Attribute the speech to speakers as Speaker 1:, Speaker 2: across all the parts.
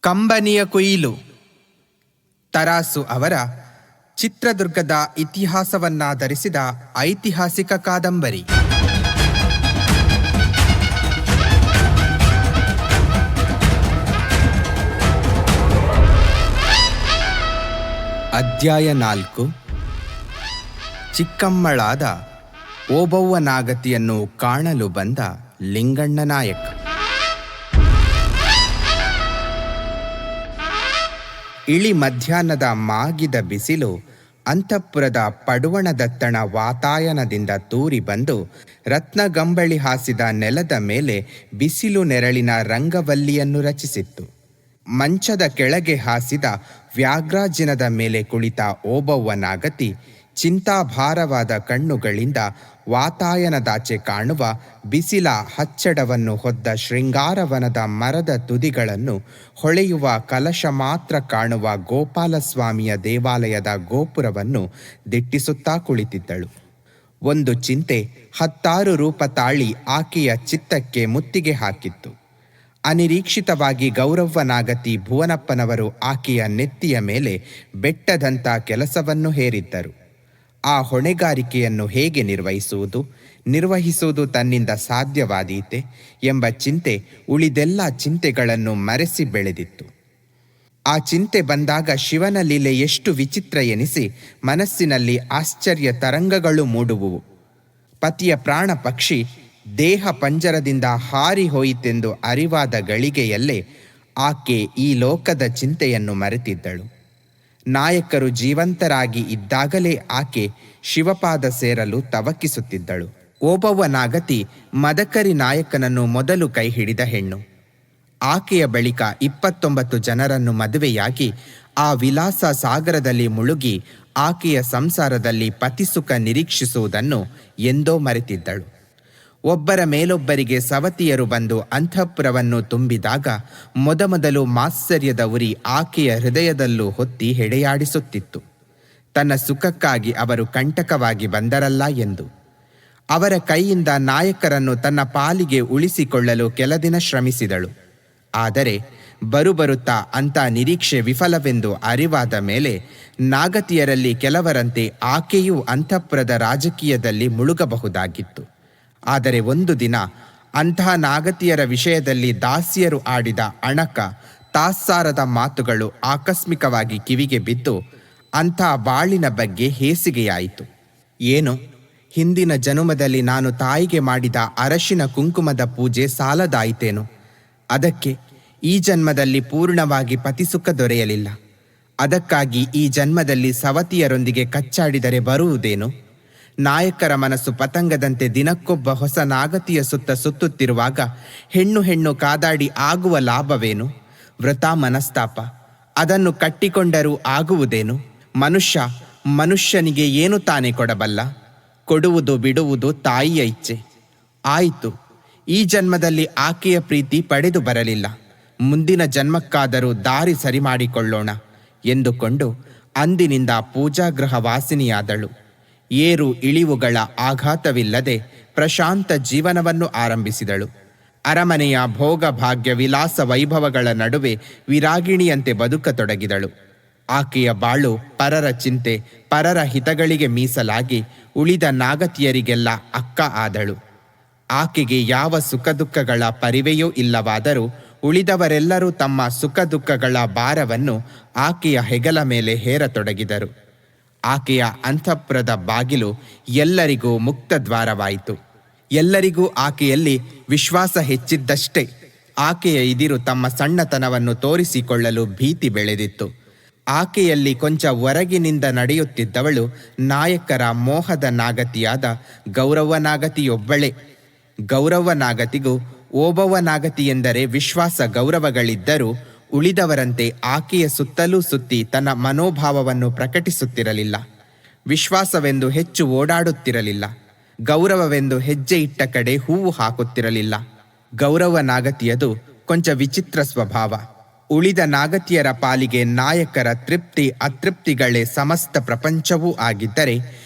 Speaker 1: ಕಂಬನಿಯ ಕೊಯಿಲು. ತರಾಸು ಅವರ ಚಿತ್ರದುರ್ಗದ ಇತಿಹಾಸವನ್ನಾಧರಿಸಿದ ಐತಿಹಾಸಿಕ ಕಾದಂಬರಿ. ಅಧ್ಯಾಯ 4. ಚಿಕ್ಕಮ್ಮಳಾದ ಓಬವ್ವ ನಾಗತಿಯನ್ನು ಕಾಣಲು ಬಂದ ಲಿಂಗಣ್ಣ ನಾಯಕ. ಇಳಿ ಮಧ್ಯಾಹ್ನದ ಮಾಗಿದ ಬಿಸಿಲು ಅಂತಃಪುರದ ಪಡುವಣದತ್ತಣ ವಾತಾಯನದಿಂದ ತೂರಿ ಬಂದು ರತ್ನಗಂಬಳಿ ಹಾಸಿದ ನೆಲದ ಮೇಲೆ ಬಿಸಿಲು ನೆರಳಿನ ರಂಗವಲ್ಲಿಯನ್ನು ರಚಿಸಿತ್ತು. ಮಂಚದ ಕೆಳಗೆ ಹಾಸಿದ ವ್ಯಾಘ್ರಾಜಿನದ ಮೇಲೆ ಕುಳಿತ ಓಬವ್ವ ನಾಗತಿ ಚಿಂತಾಭಾರವಾದ ಕಣ್ಣುಗಳಿಂದ ವಾತಾಯನದಾಚೆ ಕಾಣುವ ಬಿಸಿಲ ಹಚ್ಚಡವನ್ನು ಹೊದ್ದ ಶೃಂಗಾರವನದ ಮರದ ತುದಿಗಳನ್ನು ಹೊಳೆಯುವ ಕಲಶ ಮಾತ್ರ ಕಾಣುವ ಗೋಪಾಲಸ್ವಾಮಿಯ ದೇವಾಲಯದ ಗೋಪುರವನ್ನು ದಿಟ್ಟಿಸುತ್ತಾ ಕುಳಿತಿದ್ದಳು. ಒಂದು ಚಿಂತೆ 10 ರೂಪ ತಾಳಿ ಆಕೆಯ ಚಿತ್ತಕ್ಕೆ ಮುತ್ತಿಗೆ ಹಾಕಿತ್ತು. ಅನಿರೀಕ್ಷಿತವಾಗಿ ಗೌರವ್ವ ನಾಗತಿ ಭುವನಪ್ಪನವರು ಆಕೆಯ ನೆತ್ತಿಯ ಮೇಲೆ ಬೆಟ್ಟದಂಥ ಕೆಲಸವನ್ನು ಹೇರಿದ್ದರು. ಆ ಹೊಣೆಗಾರಿಕೆಯನ್ನು ಹೇಗೆ ನಿರ್ವಹಿಸುವುದು ತನ್ನಿಂದ ಸಾಧ್ಯವಾದೀತೆ ಎಂಬ ಚಿಂತೆ ಉಳಿದೆಲ್ಲ ಚಿಂತೆಗಳನ್ನು ಮರೆಸಿ ಬೆಳೆದಿತ್ತು. ಆ ಚಿಂತೆ ಬಂದಾಗ ಶಿವನ ಲೀಲೆ ಎಷ್ಟು ವಿಚಿತ್ರ ಎನಿಸಿ ಮನಸ್ಸಿನಲ್ಲಿ ಆಶ್ಚರ್ಯ ತರಂಗಗಳು ಮೂಡುವುವು. ಪತಿಯ ಪ್ರಾಣ ಪಕ್ಷಿ ದೇಹ ಪಂಜರದಿಂದ ಹಾರಿ ಹೋಯಿತೆಂದು ಅರಿವಾದ ಗಳಿಗೆಯಲ್ಲೇ ಆಕೆ ಈ ಲೋಕದ ಚಿಂತೆಯನ್ನು ಮರೆತಿದ್ದಳು. ನಾಯಕರು ಜೀವಂತರಾಗಿ ಇದ್ದಾಗಲೇ ಆಕೆ ಶಿವಪಾದ ಸೇರಲು ತವಕಿಸುತ್ತಿದ್ದಳು. ಓಬವ್ವ ನಾಗತಿ ಮದಕರಿ ನಾಯಕನನ್ನು ಮೊದಲು ಕೈ ಹಿಡಿದ ಹೆಣ್ಣು. ಆಕೆಯ ಬಳಿಕ 29 ಜನರನ್ನು ಮದುವೆಯಾಗಿ ಆ ವಿಲಾಸ ಸಾಗರದಲ್ಲಿ ಮುಳುಗಿ ಆಕೆಯ ಸಂಸಾರದಲ್ಲಿ ಪತಿಸುಖ ನಿರೀಕ್ಷಿಸುವುದನ್ನು ಎಂದೋ ಮರೆತಿದ್ದಳು. ಒಬ್ಬರ ಮೇಲೊಬ್ಬರಿಗೆ ಸವತಿಯರು ಬಂದು ಅಂತಃಪುರವನ್ನು ತುಂಬಿದಾಗ ಮೊದಮೊದಲು ಮಾತ್ಸರ್ಯದ ಉರಿ ಆಕೆಯ ಹೃದಯದಲ್ಲೂ ಹೊತ್ತಿ ಹೆಡೆಯಾಡಿಸುತ್ತಿತ್ತು. ತನ್ನ ಸುಖಕ್ಕಾಗಿ ಅವರು ಕಂಟಕವಾಗಿ ಬಂದರಲ್ಲ ಎಂದು. ಅವರ ಕೈಯಿಂದ ನಾಯಕರನ್ನು ತನ್ನ ಪಾಲಿಗೆ ಉಳಿಸಿಕೊಳ್ಳಲು ಕೆಲ ದಿನ ಶ್ರಮಿಸಿದಳು. ಆದರೆ ಬರುತ್ತಾ ಅಂಥ ನಿರೀಕ್ಷೆ ವಿಫಲವೆಂದು ಅರಿವಾದ ಮೇಲೆ ನಾಗತಿಯರಲ್ಲಿ ಕೆಲವರಂತೆ ಆಕೆಯೂ ಅಂತಃಪುರದ ರಾಜಕೀಯದಲ್ಲಿ ಮುಳುಗಬಹುದಾಗಿತ್ತು. ಆದರೆ ಒಂದು ದಿನ ಅಂತಹ ನಾಗತಿಯರ ವಿಷಯದಲ್ಲಿ ದಾಸಿಯರು ಆಡಿದ ಅಣಕ ತಾತ್ಸಾರದ ಮಾತುಗಳು ಆಕಸ್ಮಿಕವಾಗಿ ಕಿವಿಗೆ ಬಿದ್ದು ಅಂಥ ಬಾಳಿನ ಬಗ್ಗೆ ಹೇಸಿಗೆಯಾಯಿತು. ಏನು, ಹಿಂದಿನ ಜನುಮದಲ್ಲಿ ನಾನು ತಾಯಿಗೆ ಮಾಡಿದ ಅರಶಿನ ಕುಂಕುಮದ ಪೂಜೆ ಸಾಲದಾಯಿತೇನು? ಅದಕ್ಕೆ ಈ ಜನ್ಮದಲ್ಲಿ ಪೂರ್ಣವಾಗಿ ಪತಿಸುಖ ದೊರೆಯಲಿಲ್ಲ. ಅದಕ್ಕಾಗಿ ಈ ಜನ್ಮದಲ್ಲಿ ಸವತಿಯರೊಂದಿಗೆ ಕಚ್ಚಾಡಿದರೆ ಬರುವುದೇನು? ನಾಯಕರ ಮನಸ್ಸು ಪತಂಗದಂತೆ ದಿನಕ್ಕೊಬ್ಬ ಹೊಸ ನಾಗತಿಯ ಸುತ್ತ ಸುತ್ತುತ್ತಿರುವಾಗ ಹೆಣ್ಣು ಕಾದಾಡಿ ಆಗುವ ಲಾಭವೇನು? ವ್ರತ ಮನಸ್ತಾಪ, ಅದನ್ನು ಕಟ್ಟಿಕೊಂಡರೂ ಆಗುವುದೇನು? ಮನುಷ್ಯನಿಗೆ ಏನು ತಾನೇ ಕೊಡಬಲ್ಲ? ಕೊಡುವುದು ಬಿಡುವುದು ತಾಯಿಯ ಇಚ್ಛೆ. ಆಯಿತು, ಈ ಜನ್ಮದಲ್ಲಿ ಆಕೆಯ ಪ್ರೀತಿ ಪಡೆದು ಬರಲಿಲ್ಲ, ಮುಂದಿನ ಜನ್ಮಕ್ಕಾದರೂ ದಾರಿ ಸರಿ ಮಾಡಿಕೊಳ್ಳೋಣ ಎಂದುಕೊಂಡು ಅಂದಿನಿಂದ ಪೂಜಾಗೃಹ ವಾಸಿನಿಯಾದಳು. ಏರು ಇಳಿವುಗಳ ಆಘಾತವಿಲ್ಲದೆ ಪ್ರಶಾಂತ ಜೀವನವನ್ನು ಆರಂಭಿಸಿದಳು. ಅರಮನೆಯ ಭೋಗ ಭಾಗ್ಯ ವಿಲಾಸ ವೈಭವಗಳ ನಡುವೆ ವಿರಾಗಿಣಿಯಂತೆ ಬದುಕತೊಡಗಿದಳು. ಆಕೆಯ ಬಾಳು ಪರರ ಚಿಂತೆ, ಪರರ ಹಿತಗಳಿಗೆ ಮೀಸಲಾಗಿ ಉಳಿದ ನಾಗತಿಯರಿಗೆಲ್ಲ ಅಕ್ಕ ಆದಳು. ಆಕೆಗೆ ಯಾವ ಸುಖ ದುಃಖಗಳ ಪರಿವೆಯೂ ಇಲ್ಲವಾದರೂ ಉಳಿದವರೆಲ್ಲರೂ ತಮ್ಮ ಸುಖ ದುಃಖಗಳ ಭಾರವನ್ನು ಆಕೆಯ ಹೆಗಲ ಮೇಲೆ ಹೇರತೊಡಗಿದರು. ಆಕೆಯ ಅಂತಃಪುರದ ಬಾಗಿಲು ಎಲ್ಲರಿಗೂ ಮುಕ್ತ ದ್ವಾರವಾಯಿತು. ಎಲ್ಲರಿಗೂ ಆಕೆಯಲ್ಲಿ ವಿಶ್ವಾಸ ಹೆಚ್ಚಿದ್ದಷ್ಟೇ ಆಕೆಯ ಇದಿರು ತಮ್ಮ ಸಣ್ಣತನವನ್ನು ತೋರಿಸಿಕೊಳ್ಳಲು ಭೀತಿ ಬೆಳೆದಿತ್ತು. ಆಕೆಯಲ್ಲಿ ಕೊಂಚ ಹೊರಗಿನಿಂದ ನಡೆಯುತ್ತಿದ್ದವಳು ನಾಯಕರ ಮೋಹದ ನಾಗತಿಯಾದ ಗೌರವ್ವ ನಾಗತಿಯೊಬ್ಬಳೇ. ಗೌರವ್ವ ನಾಗತಿಗೂ ಓಬವ್ವ ನಾಗತಿ ಎಂದರೆ ವಿಶ್ವಾಸ ಗೌರವಗಳಿದ್ದರೂ ಉಳಿದವರಂತೆ ಆಕೆಯ ಸುತ್ತಲೂ ಸುತ್ತಿ ತನ್ನ ಮನೋಭಾವವನ್ನು ಪ್ರಕಟಿಸುತ್ತಿರಲಿಲ್ಲ. ವಿಶ್ವಾಸವೆಂದು ಹೆಚ್ಚು ಓಡಾಡುತ್ತಿರಲಿಲ್ಲ. ಗೌರವವೆಂದು ಹೆಜ್ಜೆ ಇಟ್ಟ ಕಡೆ ಹೂವು ಹಾಕುತ್ತಿರಲಿಲ್ಲ. ಗೌರವ್ವ ನಾಗತಿಯದು ಕೊಂಚ ವಿಚಿತ್ರ ಸ್ವಭಾವ. ಉಳಿದ ನಾಗತಿಯರ ಪಾಲಿಗೆ ನಾಯಕರ ತೃಪ್ತಿ ಅತೃಪ್ತಿಗಳೇ ಸಮಸ್ತ ಪ್ರಪಂಚವೂ ಆಗಿದ್ದರೆ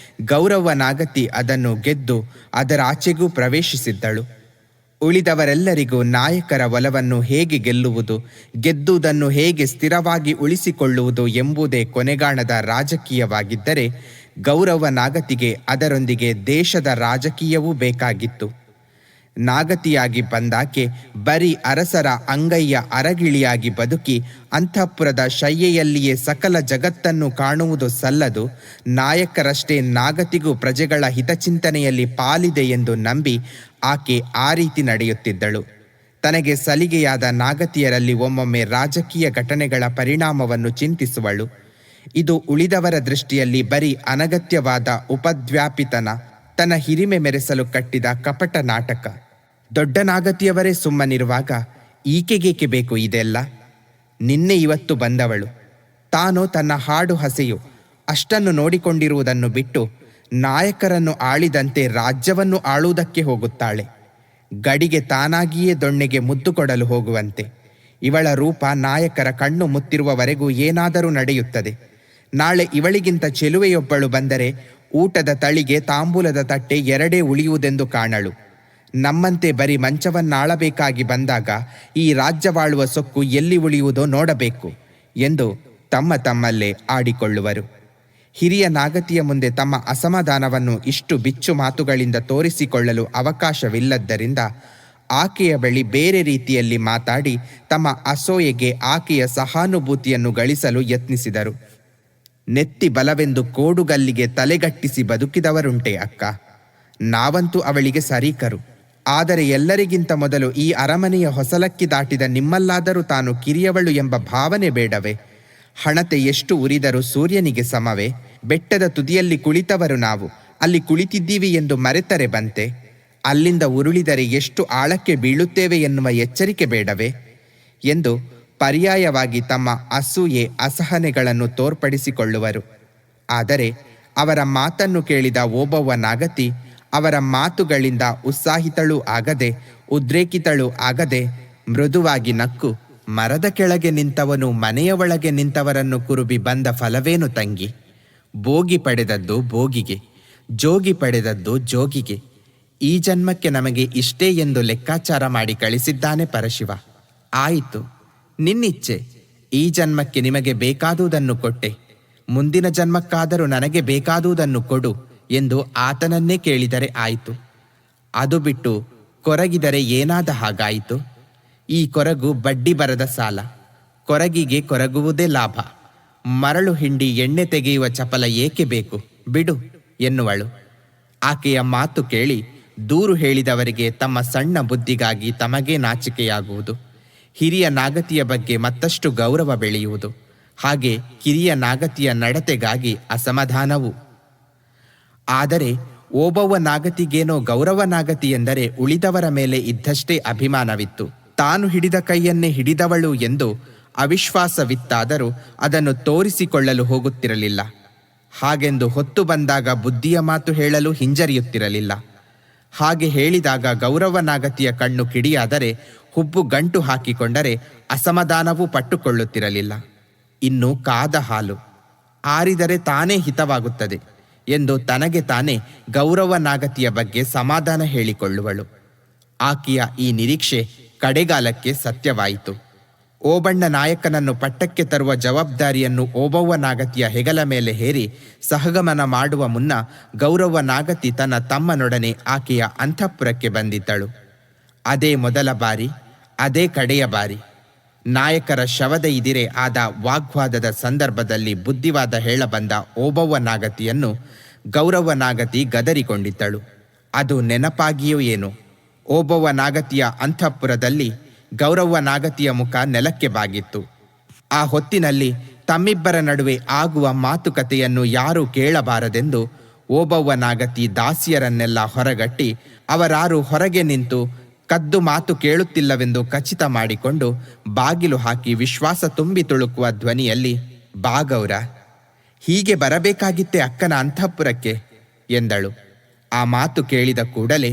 Speaker 1: ಗೌರವ್ವ ನಾಗತಿ ಅದನ್ನು ಗೆದ್ದು ಅದರಾಚೆಗೂ ಪ್ರವೇಶಿಸಿದ್ದಳು. ಉಳಿದವರೆಲ್ಲರಿಗೂ ನಾಯಕರ ಒಲವನ್ನು ಹೇಗೆ ಗೆಲ್ಲುವುದು, ಗೆದ್ದುದನ್ನು ಹೇಗೆ ಸ್ಥಿರವಾಗಿ ಉಳಿಸಿಕೊಳ್ಳುವುದು ಎಂಬುದೇ ಕೊನೆಗಾಣದ ರಾಜಕೀಯವಾಗಿದ್ದರೆ, ಗೌರವ ನಾಗತಿಗೆ ಅದರೊಂದಿಗೆ ದೇಶದ ರಾಜಕೀಯವೂ ಬೇಕಾಗಿತ್ತು. ನಾಗತಿಯಾಗಿ ಬಂದಾಕೆ ಬರೀ ಅರಸರ ಅಂಗೈಯ ಅರಗಿಳಿಯಾಗಿ ಬದುಕಿ ಅಂತಃಪುರದ ಶಯ್ಯೆಯಲ್ಲಿಯೇ ಸಕಲ ಜಗತ್ತನ್ನು ಕಾಣುವುದು ಸಲ್ಲದು, ನಾಯಕರಷ್ಟೇ ನಾಗತಿಗೂ ಪ್ರಜೆಗಳ ಹಿತಚಿಂತನೆಯಲ್ಲಿ ಪಾಲಿದೆ ಎಂದು ನಂಬಿ ಆಕೆ ಆ ರೀತಿ ನಡೆಯುತ್ತಿದ್ದಳು. ತನಗೆ ಸಲಿಗೆಯಾದ ನಾಗತಿಯರಲ್ಲಿ ಒಮ್ಮೊಮ್ಮೆ ರಾಜಕೀಯ ಘಟನೆಗಳ ಪರಿಣಾಮವನ್ನು ಚಿಂತಿಸುವಳು. ಇದು ಉಳಿದವರ ದೃಷ್ಟಿಯಲ್ಲಿ ಬರೀ ಅನಗತ್ಯವಾದ ಉಪದ್ವ್ಯಾಪಿತನ, ತನ್ನ ಹಿರಿಮೆ ಮೆರೆಸಲು ಕಟ್ಟಿದ ಕಪಟ ನಾಟಕ. ದೊಡ್ಡ ನಾಗತಿಯವರೇ ಸುಮ್ಮನಿರುವಾಗ ಈಕೆಗೇಕೆ ಬೇಕು ಇದೆಲ್ಲ? ನಿನ್ನೆ ಇವತ್ತು ಬಂದವಳು, ತಾನು ತನ್ನ ಹಾಡು ಹಸೆಯು ಅಷ್ಟನ್ನು ನೋಡಿಕೊಂಡಿರುವುದನ್ನು ಬಿಟ್ಟು ನಾಯಕರನ್ನು ಆಳಿದಂತೆ ರಾಜ್ಯವನ್ನು ಆಳುವುದಕ್ಕೆ ಹೋಗುತ್ತಾಳೆ. ಗಡಿಗೆ ತಾನಾಗಿಯೇ ದೊಣ್ಣೆಗೆ ಮುದ್ದು ಕೊಡಲು ಹೋಗುವಂತೆ. ಇವಳ ರೂಪ ನಾಯಕರ ಕಣ್ಣು ಮುತ್ತಿರುವವರೆಗೂ ಏನಾದರೂ ನಡೆಯುತ್ತದೆ. ನಾಳೆ ಇವಳಿಗಿಂತ ಚೆಲುವೆಯೊಬ್ಬಳು ಬಂದರೆ ಊಟದ ತಳಿಗೆ ತಾಂಬೂಲದ ತಟ್ಟೆ ಎರಡೇ ಉಳಿಯುವುದೆಂದು ಕಾಣಳು. ನಮ್ಮಂತೆ ಬರೀ ಮಂಚವನ್ನಾಳಬೇಕಾಗಿ ಬಂದಾಗ ಈ ರಾಜ್ಯವಾಳುವ ಸೊಕ್ಕು ಎಲ್ಲಿ ಉಳಿಯುವುದೋ ನೋಡಬೇಕು ಎಂದು ತಮ್ಮಲ್ಲೇ ಆಡಿಕೊಳ್ಳುವರು. ಹಿರಿಯ ನಾಗತಿಯ ಮುಂದೆ ತಮ್ಮ ಅಸಮಾಧಾನವನ್ನು ಇಷ್ಟು ಬಿಚ್ಚು ಮಾತುಗಳಿಂದ ತೋರಿಸಿಕೊಳ್ಳಲು ಅವಕಾಶವಿಲ್ಲದ್ದರಿಂದ ಆಕೆಯ ಬಳಿ ಬೇರೆ ರೀತಿಯಲ್ಲಿ ಮಾತಾಡಿ ತಮ್ಮ ಅಸೂಯೆಗೆ ಆಕೆಯ ಸಹಾನುಭೂತಿಯನ್ನು ಗಳಿಸಲು ಯತ್ನಿಸಿದರು. ನೆತ್ತಿ ಬಲವೆಂದು ಕೋಡುಗಲ್ಲಿಗೆ ತಲೆಗಟ್ಟಿಸಿ ಬದುಕಿದವರುಂಟೆ ಅಕ್ಕ. ನಾವಂತೂ ಅವಳಿಗೆ ಸರೀಕರು. ಆದರೆ ಎಲ್ಲರಿಗಿಂತ ಮೊದಲು ಈ ಅರಮನೆಯ ಹೊಸಲಕ್ಕಿ ದಾಟಿದ ನಿಮ್ಮಲ್ಲಾದರೂ ತಾನು ಕಿರಿಯವಳು ಎಂಬ ಭಾವನೆ ಬೇಡವೇ? ಹಣತೆ ಎಷ್ಟು ಉರಿದರೂ ಸೂರ್ಯನಿಗೆ ಸಮವೇ? ಬೆಟ್ಟದ ತುದಿಯಲ್ಲಿ ಕುಳಿತವರು ನಾವು, ಅಲ್ಲಿ ಕುಳಿತಿದ್ದೀವಿ ಎಂದು ಮರೆತರೆ ಬಂತೆ? ಅಲ್ಲಿಂದ ಉರುಳಿದರೆ ಎಷ್ಟು ಆಳಕ್ಕೆ ಬೀಳುತ್ತೇವೆ ಎನ್ನುವ ಎಚ್ಚರಿಕೆ ಬೇಡವೇ? ಎಂದು ಪರ್ಯಾಯವಾಗಿ ತಮ್ಮ ಅಸೂಯೆ ಅಸಹನೆಗಳನ್ನು ತೋರ್ಪಡಿಸಿಕೊಳ್ಳುವರು. ಆದರೆ ಅವರ ಮಾತನ್ನು ಕೇಳಿದ ಓಬವ್ವ ನಾಗತಿ ಅವರ ಮಾತುಗಳಿಂದ ಉತ್ಸಾಹಿತಳೂ ಆಗದೆ ಉದ್ರೇಕಿತಳೂ ಆಗದೆ ಮೃದುವಾಗಿ ನಕ್ಕು, ಮರದ ಕೆಳಗೆ ನಿಂತವನು ಮನೆಯ ಒಳಗೆ ನಿಂತವರನ್ನು ಕುರುಬಿ ಬಂದ ಫಲವೇನು ತಂಗಿ? ಭೋಗಿ ಪಡೆದದ್ದು ಭೋಗಿಗೆ, ಜೋಗಿ ಪಡೆದದ್ದು ಜೋಗಿಗೆ. ಈ ಜನ್ಮಕ್ಕೆ ನಮಗೆ ಇಷ್ಟೇ ಎಂದು ಲೆಕ್ಕಾಚಾರ ಮಾಡಿ ಕಳಿಸಿದ್ದಾನೆ ಪರಶಿವ. ಆಯಿತು, ನಿನ್ನಿಚ್ಛೆ. ಈ ಜನ್ಮಕ್ಕೆ ನಿಮಗೆ ಬೇಕಾದುದನ್ನು ಕೊಟ್ಟೆ, ಮುಂದಿನ ಜನ್ಮಕ್ಕಾದರೂ ನನಗೆ ಬೇಕಾದುದನ್ನು ಕೊಡು ಎಂದು ಆತನನ್ನೇ ಕೇಳಿದರೆ ಆಯಿತು. ಅದು ಬಿಟ್ಟು ಕೊರಗಿದರೆ ಏನಾದ ಹಾಗಾಯಿತು? ಈ ಕೊರಗು ಬಡ್ಡಿ ಬರದ ಸಾಲ. ಕೊರಗಿಗೆ ಕೊರಗುವುದೇ ಲಾಭ. ಮರಳು ಹಿಂಡಿ ಎಣ್ಣೆ ತೆಗೆಯುವ ಚಪಲ ಏಕೆ ಬೇಕು? ಬಿಡು ಎನ್ನುವಳು. ಆಕೆಯ ಮಾತು ಕೇಳಿ ದೂರು ಹೇಳಿದವರಿಗೆ ತಮ್ಮ ಸಣ್ಣ ಬುದ್ಧಿಗಾಗಿ ತಮಗೇ ನಾಚಿಕೆಯಾಗುವುದು. ಹಿರಿಯ ನಾಗತಿಯ ಬಗ್ಗೆ ಮತ್ತಷ್ಟು ಗೌರವ ಬೆಳೆಯುವುದು. ಹಾಗೆ ಕಿರಿಯ ನಾಗತಿಯ ನಡತೆಗಾಗಿ ಅಸಮಾಧಾನವು. ಆದರೆ ಓಬವ್ವ ನಾಗತಿಗೇನೋ ಗೌರವ ನಾಗತಿ ಎಂದರೆ ಉಳಿದವರ ಮೇಲೆ ಇದ್ದಷ್ಟೇ ಅಭಿಮಾನವಿತ್ತು. ತಾನು ಹಿಡಿದ ಕೈಯನ್ನೇ ಹಿಡಿದವಳು ಎಂದು ಅವಿಶ್ವಾಸವಿತ್ತಾದರೂ ಅದನ್ನು ತೋರಿಸಿಕೊಳ್ಳಲು ಹೋಗುತ್ತಿರಲಿಲ್ಲ. ಹಾಗೆಂದು ಹೊತ್ತು ಬಂದಾಗ ಬುದ್ಧಿಯ ಮಾತು ಹೇಳಲು ಹಿಂಜರಿಯುತ್ತಿರಲಿಲ್ಲ. ಹಾಗೆ ಹೇಳಿದಾಗ ಗೌರವ ನಾಗತಿಯ ಕಣ್ಣು ಕಿಡಿಯಾದರೆ, ಹುಬ್ಬು ಗಂಟು ಹಾಕಿಕೊಂಡರೆ ಅಸಮಾಧಾನವೂ ಪಟ್ಟುಕೊಳ್ಳುತ್ತಿರಲಿಲ್ಲ. ಇನ್ನು ಕಾದ ಹಾಲು ಆರಿದರೆ ತಾನೇ ಹಿತವಾಗುತ್ತದೆ ಎಂದು ತನಗೆ ತಾನೇ ಗೌರವ ನಾಗತಿಯ ಬಗ್ಗೆ ಸಮಾಧಾನ ಹೇಳಿಕೊಳ್ಳುವಳು. ಆಕೆಯ ಈ ನಿರೀಕ್ಷೆ ಕಡೆಗಾಲಕ್ಕೆ ಸತ್ಯವಾಯಿತು. ಓಬಣ್ಣ ನಾಯಕನನ್ನು ಪಟ್ಟಕ್ಕೆ ತರುವ ಜವಾಬ್ದಾರಿಯನ್ನು ಓಬವ್ವ ನಾಗತಿಯ ಹೆಗಲ ಮೇಲೆ ಹೇರಿ ಸಹಗಮನ ಮಾಡುವ ಮುನ್ನ ಗೌರವ ನಾಗತಿ ತನ್ನ ತಮ್ಮನೊಡನೆ ಆಕೆಯ ಅಂತಃಪುರಕ್ಕೆ ಬಂದಿದ್ದಳು. ಅದೇ ಮೊದಲ ಬಾರಿ, ಅದೇ ಕಡೆಯ ಬಾರಿ. ನಾಯಕರ ಶವದ ಇದಿರೆ ಆದ ವಾಗ್ವಾದದ ಸಂದರ್ಭದಲ್ಲಿ ಬುದ್ಧಿವಾದ ಹೇಳಬಂದ ಓಬವ್ವ ನಾಗತಿಯನ್ನು ಗೌರವ ನಾಗತಿ ಗದರಿಕೊಂಡಿದ್ದಳು. ಅದು ನೆನಪಾಗಿಯೂ ಏನು, ಓಬವ್ವ ನಾಗತಿಯ ಅಂತಃಪುರದಲ್ಲಿ ಗೌರವ್ವ ನಾಗತಿಯ ಮುಖ ನೆಲಕ್ಕೆ ಬಾಗಿತ್ತು. ಆ ಹೊತ್ತಿನಲ್ಲಿ ತಮ್ಮಿಬ್ಬರ ನಡುವೆ ಆಗುವ ಮಾತುಕತೆಯನ್ನು ಯಾರೂ ಕೇಳಬಾರದೆಂದು ಓಬವ್ವ ನಾಗತಿ ದಾಸಿಯರನ್ನೆಲ್ಲ ಹೊರಗಟ್ಟಿ ಅವರಾರು ಹೊರಗೆ ನಿಂತು ಕದ್ದು ಮಾತು ಕೇಳುತ್ತಿಲ್ಲವೆಂದು ಖಚಿತ ಮಾಡಿಕೊಂಡು ಬಾಗಿಲು ಹಾಕಿ ವಿಶ್ವಾಸ ತುಂಬಿ ತುಳುಕುವ ಧ್ವನಿಯಲ್ಲಿ, ಬಾ ಗೌರ, ಹೀಗೆ ಬರಬೇಕಾಗಿತ್ತೆ ಅಕ್ಕನ ಅಂತಃಪುರಕ್ಕೆ ಎಂದಳು. ಆ ಮಾತು ಕೇಳಿದ ಕೂಡಲೇ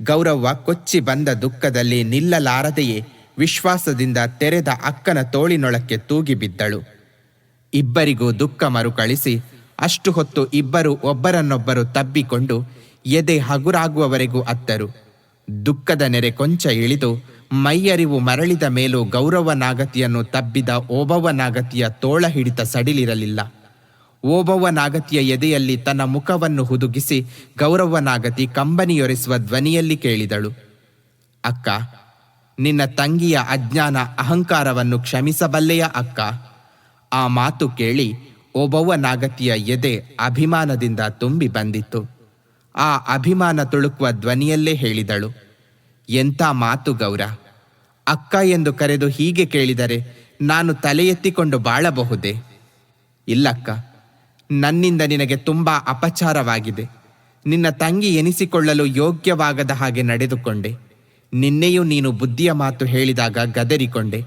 Speaker 1: ಗೌರವ್ವ ಕೊಚ್ಚಿ ಬಂದ ದುಃಖದಲ್ಲಿ ನಿಲ್ಲಲಾರದೆಯೇ ವಿಶ್ವಾಸದಿಂದ ತೆರೆದ ಅಕ್ಕನ ತೋಳಿನೊಳಕ್ಕೆ ತೂಗಿಬಿದ್ದಳು. ಇಬ್ಬರಿಗೂ ದುಃಖ ಮರುಕಳಿಸಿ ಅಷ್ಟು ಹೊತ್ತು ಇಬ್ಬರು ಒಬ್ಬರನ್ನೊಬ್ಬರು ತಬ್ಬಿಕೊಂಡು ಎದೆ ಹಗುರಾಗುವವರೆಗೂ ಅತ್ತರು. ದುಃಖದ ನೆರೆ ಕೊಂಚ ಇಳಿದು ಮೈಯರಿವು ಮರಳಿದ ಮೇಲೂ ಗೌರವ ನಾಗತಿಯನ್ನು ತಬ್ಬಿದ ಓಬವ್ವ ನಾಗತಿಯ ತೋಳ ಹಿಡಿತ ಸಡಿಲಿರಲಿಲ್ಲ. ಓಬವ್ವ ನಾಗತಿಯ ಎದೆಯಲ್ಲಿ ತನ್ನ ಮುಖವನ್ನು ಹುದುಗಿಸಿ ಗೌರವ ನಾಗತಿ ಕಂಬನಿಯೊರೆಸುವ ಧ್ವನಿಯಲ್ಲಿ ಕೇಳಿದಳು, ಅಕ್ಕ, ನಿನ್ನ ತಂಗಿಯ ಅಜ್ಞಾನ ಅಹಂಕಾರವನ್ನು ಕ್ಷಮಿಸಬಲ್ಲೆಯ ಅಕ್ಕ? ಆ ಮಾತು ಕೇಳಿ ಓಬವ್ವ ನಾಗತಿಯ ಎದೆ ಅಭಿಮಾನದಿಂದ ತುಂಬಿ ಬಂದಿತ್ತು. ಆ ಅಭಿಮಾನ ತುಳುಕುವ ಧ್ವನಿಯಲ್ಲೇ ಹೇಳಿದಳು, ಎಂಥ ಮಾತು ಗೌರ! ಅಕ್ಕ ಎಂದು ಕರೆದು ಹೀಗೆ ಕೇಳಿದರೆ ನಾನು ತಲೆ ಎತ್ತಿಕೊಂಡು ಬಾಳಬಹುದೇ? ಇಲ್ಲಕ್ಕ, ನನ್ನಿಂದ ನಿನಗೆ ತುಂಬ ಅಪಚಾರವಾಗಿದೆ. ನಿನ್ನ ತಂಗಿ ಎನಿಸಿಕೊಳ್ಳಲು ಯೋಗ್ಯವಾಗದ ಹಾಗೆ ನಡೆದುಕೊಂಡೆ. ನಿನ್ನೆಯೂ ನೀನು ಬುದ್ಧಿಯ ಮಾತು ಹೇಳಿದಾಗ ಗದರಿಕೊಂಡೆ.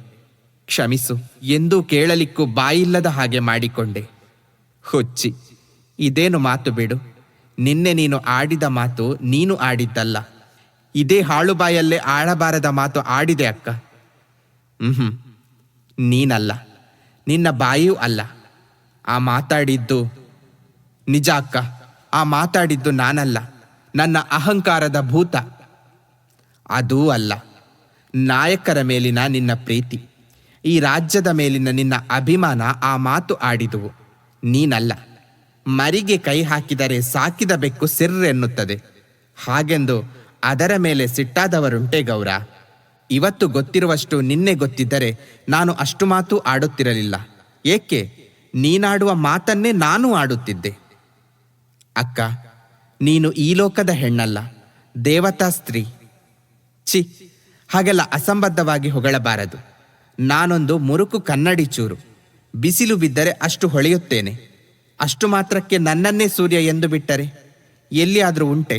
Speaker 1: ಕ್ಷಮಿಸು, ಎಂದೂ ಕೇಳಲಿಕ್ಕೂ ಬಾಯಿಲ್ಲದ ಹಾಗೆ ಮಾಡಿಕೊಂಡೆ. ಹುಚ್ಚಿ, ಇದೇನು ಮಾತು ಬಿಡು. ನಿನ್ನೆ ನೀನು ಆಡಿದ ಮಾತು ನೀನು ಆಡಿದ್ದಲ್ಲ. ಇದೇ ಹಾಳುಬಾಯಲ್ಲೇ ಆಡಬಾರದ ಮಾತು ಆಡಿದೆ ಅಕ್ಕ. ನೀನಲ್ಲ, ನಿನ್ನ ಬಾಯಿಯೂ ಅಲ್ಲ. ಆ ಮಾತಾಡಿದ್ದು ನಿಜ ಅಕ್ಕ. ಆ ಮಾತಾಡಿದ್ದು ನಾನಲ್ಲ, ನನ್ನ ಅಹಂಕಾರದ ಭೂತ. ಅದೂ ಅಲ್ಲ, ನಾಯಕರ ಮೇಲಿನ ನಿನ್ನ ಪ್ರೀತಿ, ಈ ರಾಜ್ಯದ ಮೇಲಿನ ನಿನ್ನ ಅಭಿಮಾನ ಆ ಮಾತು ಆಡಿದುವು, ನೀನಲ್ಲ. ಮರಿಗೆ ಕೈ ಹಾಕಿದರೆ ಸಾಕಿದ ಬೆಕ್ಕು ಸಿರ್ರೆನ್ನುತ್ತದೆ. ಹಾಗೆಂದು ಅದರ ಮೇಲೆ ಸಿಟ್ಟಾದವರುಂಟೆ ಗೌರ? ಇವತ್ತು ಗೊತ್ತಿರುವಷ್ಟು ನಿನ್ನೆ ಗೊತ್ತಿದ್ದರೆ ನಾನು ಅಷ್ಟು ಮಾತು ಆಡುತ್ತಿರಲಿಲ್ಲ. ಏಕೆ? ನೀನಾಡುವ ಮಾತನ್ನೇ ನಾನು ಆಡುತ್ತಿದ್ದೆ. ಅಕ್ಕ, ನೀನು ಈ ಲೋಕದ ಹೆಣ್ಣಲ್ಲ, ದೇವತಾ ಸ್ತ್ರೀ. ಛಿ, ಹಾಗೆಲ್ಲ ಅಸಂಬದ್ಧವಾಗಿ ಹೊಗಳಬಾರದು. ನಾನೊಂದು ಮುರುಕು ಕನ್ನಡಿ ಚೂರು. ಬಿಸಿಲು ಬಿದ್ದರೆ ಅಷ್ಟು ಹೊಳೆಯುತ್ತೇನೆ. ಅಷ್ಟು ಮಾತ್ರಕ್ಕೆ ನನ್ನನ್ನೇ ಸೂರ್ಯ ಎಂದು ಬಿಟ್ಟರೆ ಎಲ್ಲಿಯಾದರೂ ಉಂಟೆ?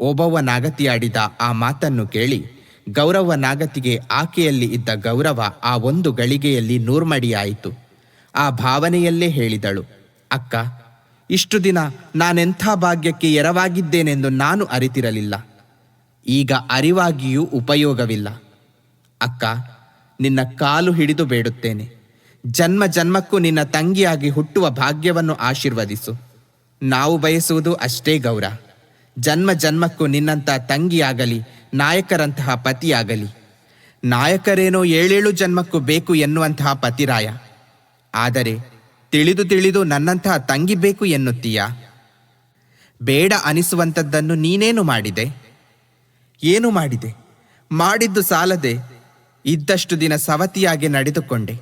Speaker 1: ಓಬವ್ವ ನಾಗತಿ ಆಡಿದ ಆ ಮಾತನ್ನು ಕೇಳಿ ಗೌರವ ನಾಗತಿಗೆ ಆಕೆಯಲ್ಲಿ ಇದ್ದ ಗೌರವ ಆ ಒಂದು ಗಳಿಗೆಯಲ್ಲಿ ನೂರ್ಮಡಿಯಾಯಿತು. ಆ ಭಾವನೆಯಲ್ಲೇ ಹೇಳಿದಳು, ಅಕ್ಕ, ಇಷ್ಟು ದಿನ ನಾನೆಂಥ ಭಾಗ್ಯಕ್ಕೆ ಎರವಾಗಿದ್ದೇನೆಂದು ನಾನು ಅರಿತಿರಲಿಲ್ಲ. ಈಗ ಅರಿವಾಗಿಯೂ ಉಪಯೋಗವಿಲ್ಲ. ಅಕ್ಕ, ನಿನ್ನ ಕಾಲು ಹಿಡಿದು ಬೇಡುತ್ತೇನೆ. ಜನ್ಮ ಜನ್ಮಕ್ಕೂ ನಿನ್ನ ತಂಗಿಯಾಗಿ ಹುಟ್ಟುವ ಭಾಗ್ಯವನ್ನು ಆಶೀರ್ವದಿಸು. ನಾವು ಬಯಸುವುದು ಅಷ್ಟೇ ಗೌರ. ಜನ್ಮ ಜನ್ಮಕ್ಕೂ ನಿನ್ನಂಥ ತಂಗಿಯಾಗಲಿ, ನಾಯಕರಂತಹ ಪತಿಯಾಗಲಿ. ನಾಯಕರೇನೋ 7 ಜನ್ಮಕ್ಕೂ ಬೇಕು ಎನ್ನುವಂತಹ ಪತಿರಾಯ. ಆದರೆ ತಿಳಿದು ತಿಳಿದು ನನ್ನಂತಹ ತಂಗಿ ಬೇಕು ಎನ್ನುತ್ತೀಯಾ? ಬೇಡ ಅನಿಸುವಂಥದ್ದನ್ನು ನೀನೇನು ಮಾಡಿದೆ? ಏನು ಮಾಡಿದೆ? ಮಾಡಿದ್ದು ಸಾಲದೆ ಇದ್ದಷ್ಟು ದಿನ ಸವತಿಯಾಗಿ ನಡೆದುಕೊಂಡೆ.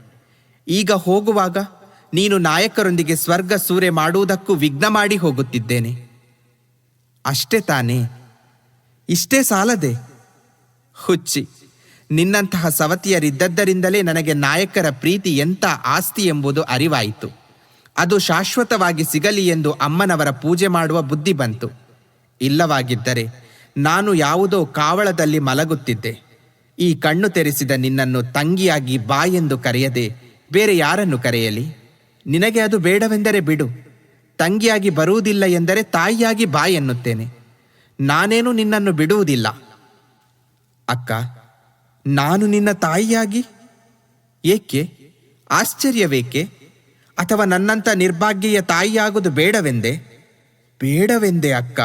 Speaker 1: ಈಗ ಹೋಗುವಾಗ ನೀನು ನಾಯಕರೊಂದಿಗೆ ಸ್ವರ್ಗ ಸೂರೆ ಮಾಡುವುದಕ್ಕೂ ವಿಘ್ನ ಮಾಡಿ ಹೋಗುತ್ತಿದ್ದೇನೆ. ಅಷ್ಟೇ ತಾನೇ? ಇಷ್ಟೇ ಸಾಲದೆ? ಹುಚ್ಚಿ, ನಿನ್ನಂತಹ ಸವತಿಯರಿದ್ದದ್ದರಿಂದಲೇ ನನಗೆ ನಾಯಕರ ಪ್ರೀತಿ ಎಂಥ ಆಸ್ತಿ ಎಂಬುದು ಅರಿವಾಯಿತು. ಅದು ಶಾಶ್ವತವಾಗಿ ಸಿಗಲಿ ಎಂದು ಅಮ್ಮನವರ ಪೂಜೆ ಮಾಡುವ ಬುದ್ಧಿ ಬಂತು. ಇಲ್ಲವಾಗಿದ್ದರೆ ನಾನು ಯಾವುದೋ ಕಾವಳದಲ್ಲಿ ಮಲಗುತ್ತಿದ್ದೆ. ಈ ಕಣ್ಣು ತೆರೆಸಿದ ನಿನ್ನನ್ನು ತಂಗಿಯಾಗಿ ಬಾ ಎಂದು ಕರೆಯದೆ ಬೇರೆ ಯಾರನ್ನು ಕರೆಯಲಿ? ನಿನಗೆ ಅದು ಬೇಡವೆಂದರೆ ಬಿಡು. ತಂಗಿಯಾಗಿ ಬರುವುದಿಲ್ಲ ಎಂದರೆ ತಾಯಿಯಾಗಿ ಬಾ ಎನ್ನುತ್ತೇನೆ. ನಾನೇನು ನಿನ್ನನ್ನು ಬಿಡುವುದಿಲ್ಲ. ಅಕ್ಕ, ನಾನು ನಿನ್ನ ತಾಯಿಯಾಗಿ? ಏಕೆ? ಆಶ್ಚರ್ಯವೇಕೆ? ಅಥವಾ ನನ್ನಂಥ ನಿರ್ಭಾಗ್ಯೆಯ ತಾಯಿಯಾಗುವುದು ಬೇಡವೆಂದೆ? ಬೇಡವೆಂದೆ ಅಕ್ಕ.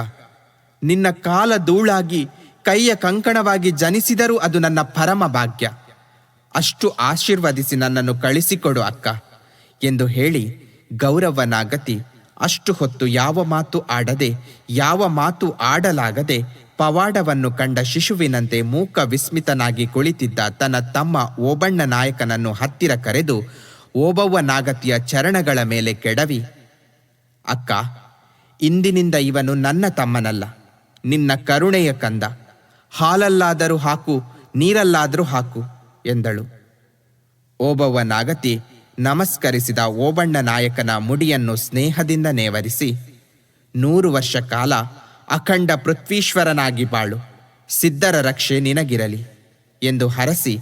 Speaker 1: ನಿನ್ನ ಕಾಲ ಧೂಳಾಗಿ ಕೈಯ ಕಂಕಣವಾಗಿ ಜನಿಸಿದರೂ ಅದು ನನ್ನ ಪರಮ ಭಾಗ್ಯ. ಅಷ್ಟು ಆಶೀರ್ವದಿಸಿ ನನ್ನನ್ನು ಕಳಿಸಿಕೊಡು ಅಕ್ಕ ಎಂದು ಹೇಳಿ ಗೌರವ ನಾಗತಿ ಅಷ್ಟು ಹೊತ್ತು ಯಾವ ಮಾತು ಆಡದೆ, ಯಾವ ಮಾತು ಆಡಲಾಗದೆ ಪವಾಡವನ್ನು ಕಂಡ ಶಿಶುವಿನಂತೆ ಮೂಕ ವಿಸ್ಮಿತನಾಗಿ ಕುಳಿತಿದ್ದ ತನ್ನ ತಮ್ಮ ಓಬಣ್ಣ ನಾಯಕನನ್ನು ಹತ್ತಿರ ಕರೆದು ಓಬವ್ವ ನಾಗತಿಯ ಚರಣಗಳ ಮೇಲೆ ಕೆಡವಿ, ಅಕ್ಕ, ಇಂದಿನಿಂದ ಇವನು ನನ್ನ ತಮ್ಮನಲ್ಲ, ನಿನ್ನ ಕರುಣೆಯ ಕಂದ. ಹಾಲಲ್ಲಾದರೂ ಹಾಕು, ನೀರಲ್ಲಾದರೂ ಹಾಕು ಎಂದಳು. ಓಬವ್ವ ನಾಗತಿ ನಮಸ್ಕರಿಸಿದ ಓಬಣ್ಣ ನಾಯಕನ ಮುಡಿಯನ್ನು ಸ್ನೇಹದಿಂದ ನೇವರಿಸಿ, 100 ವರ್ಷ ಕಾಲ ಅಖಂಡ ಪೃಥ್ವೀಶ್ವರನಾಗಿ ಬಾಳು, ಸಿದ್ಧರ ರಕ್ಷೆ ನಿನಗಿರಲಿ ಎಂದು ಹರಸಿ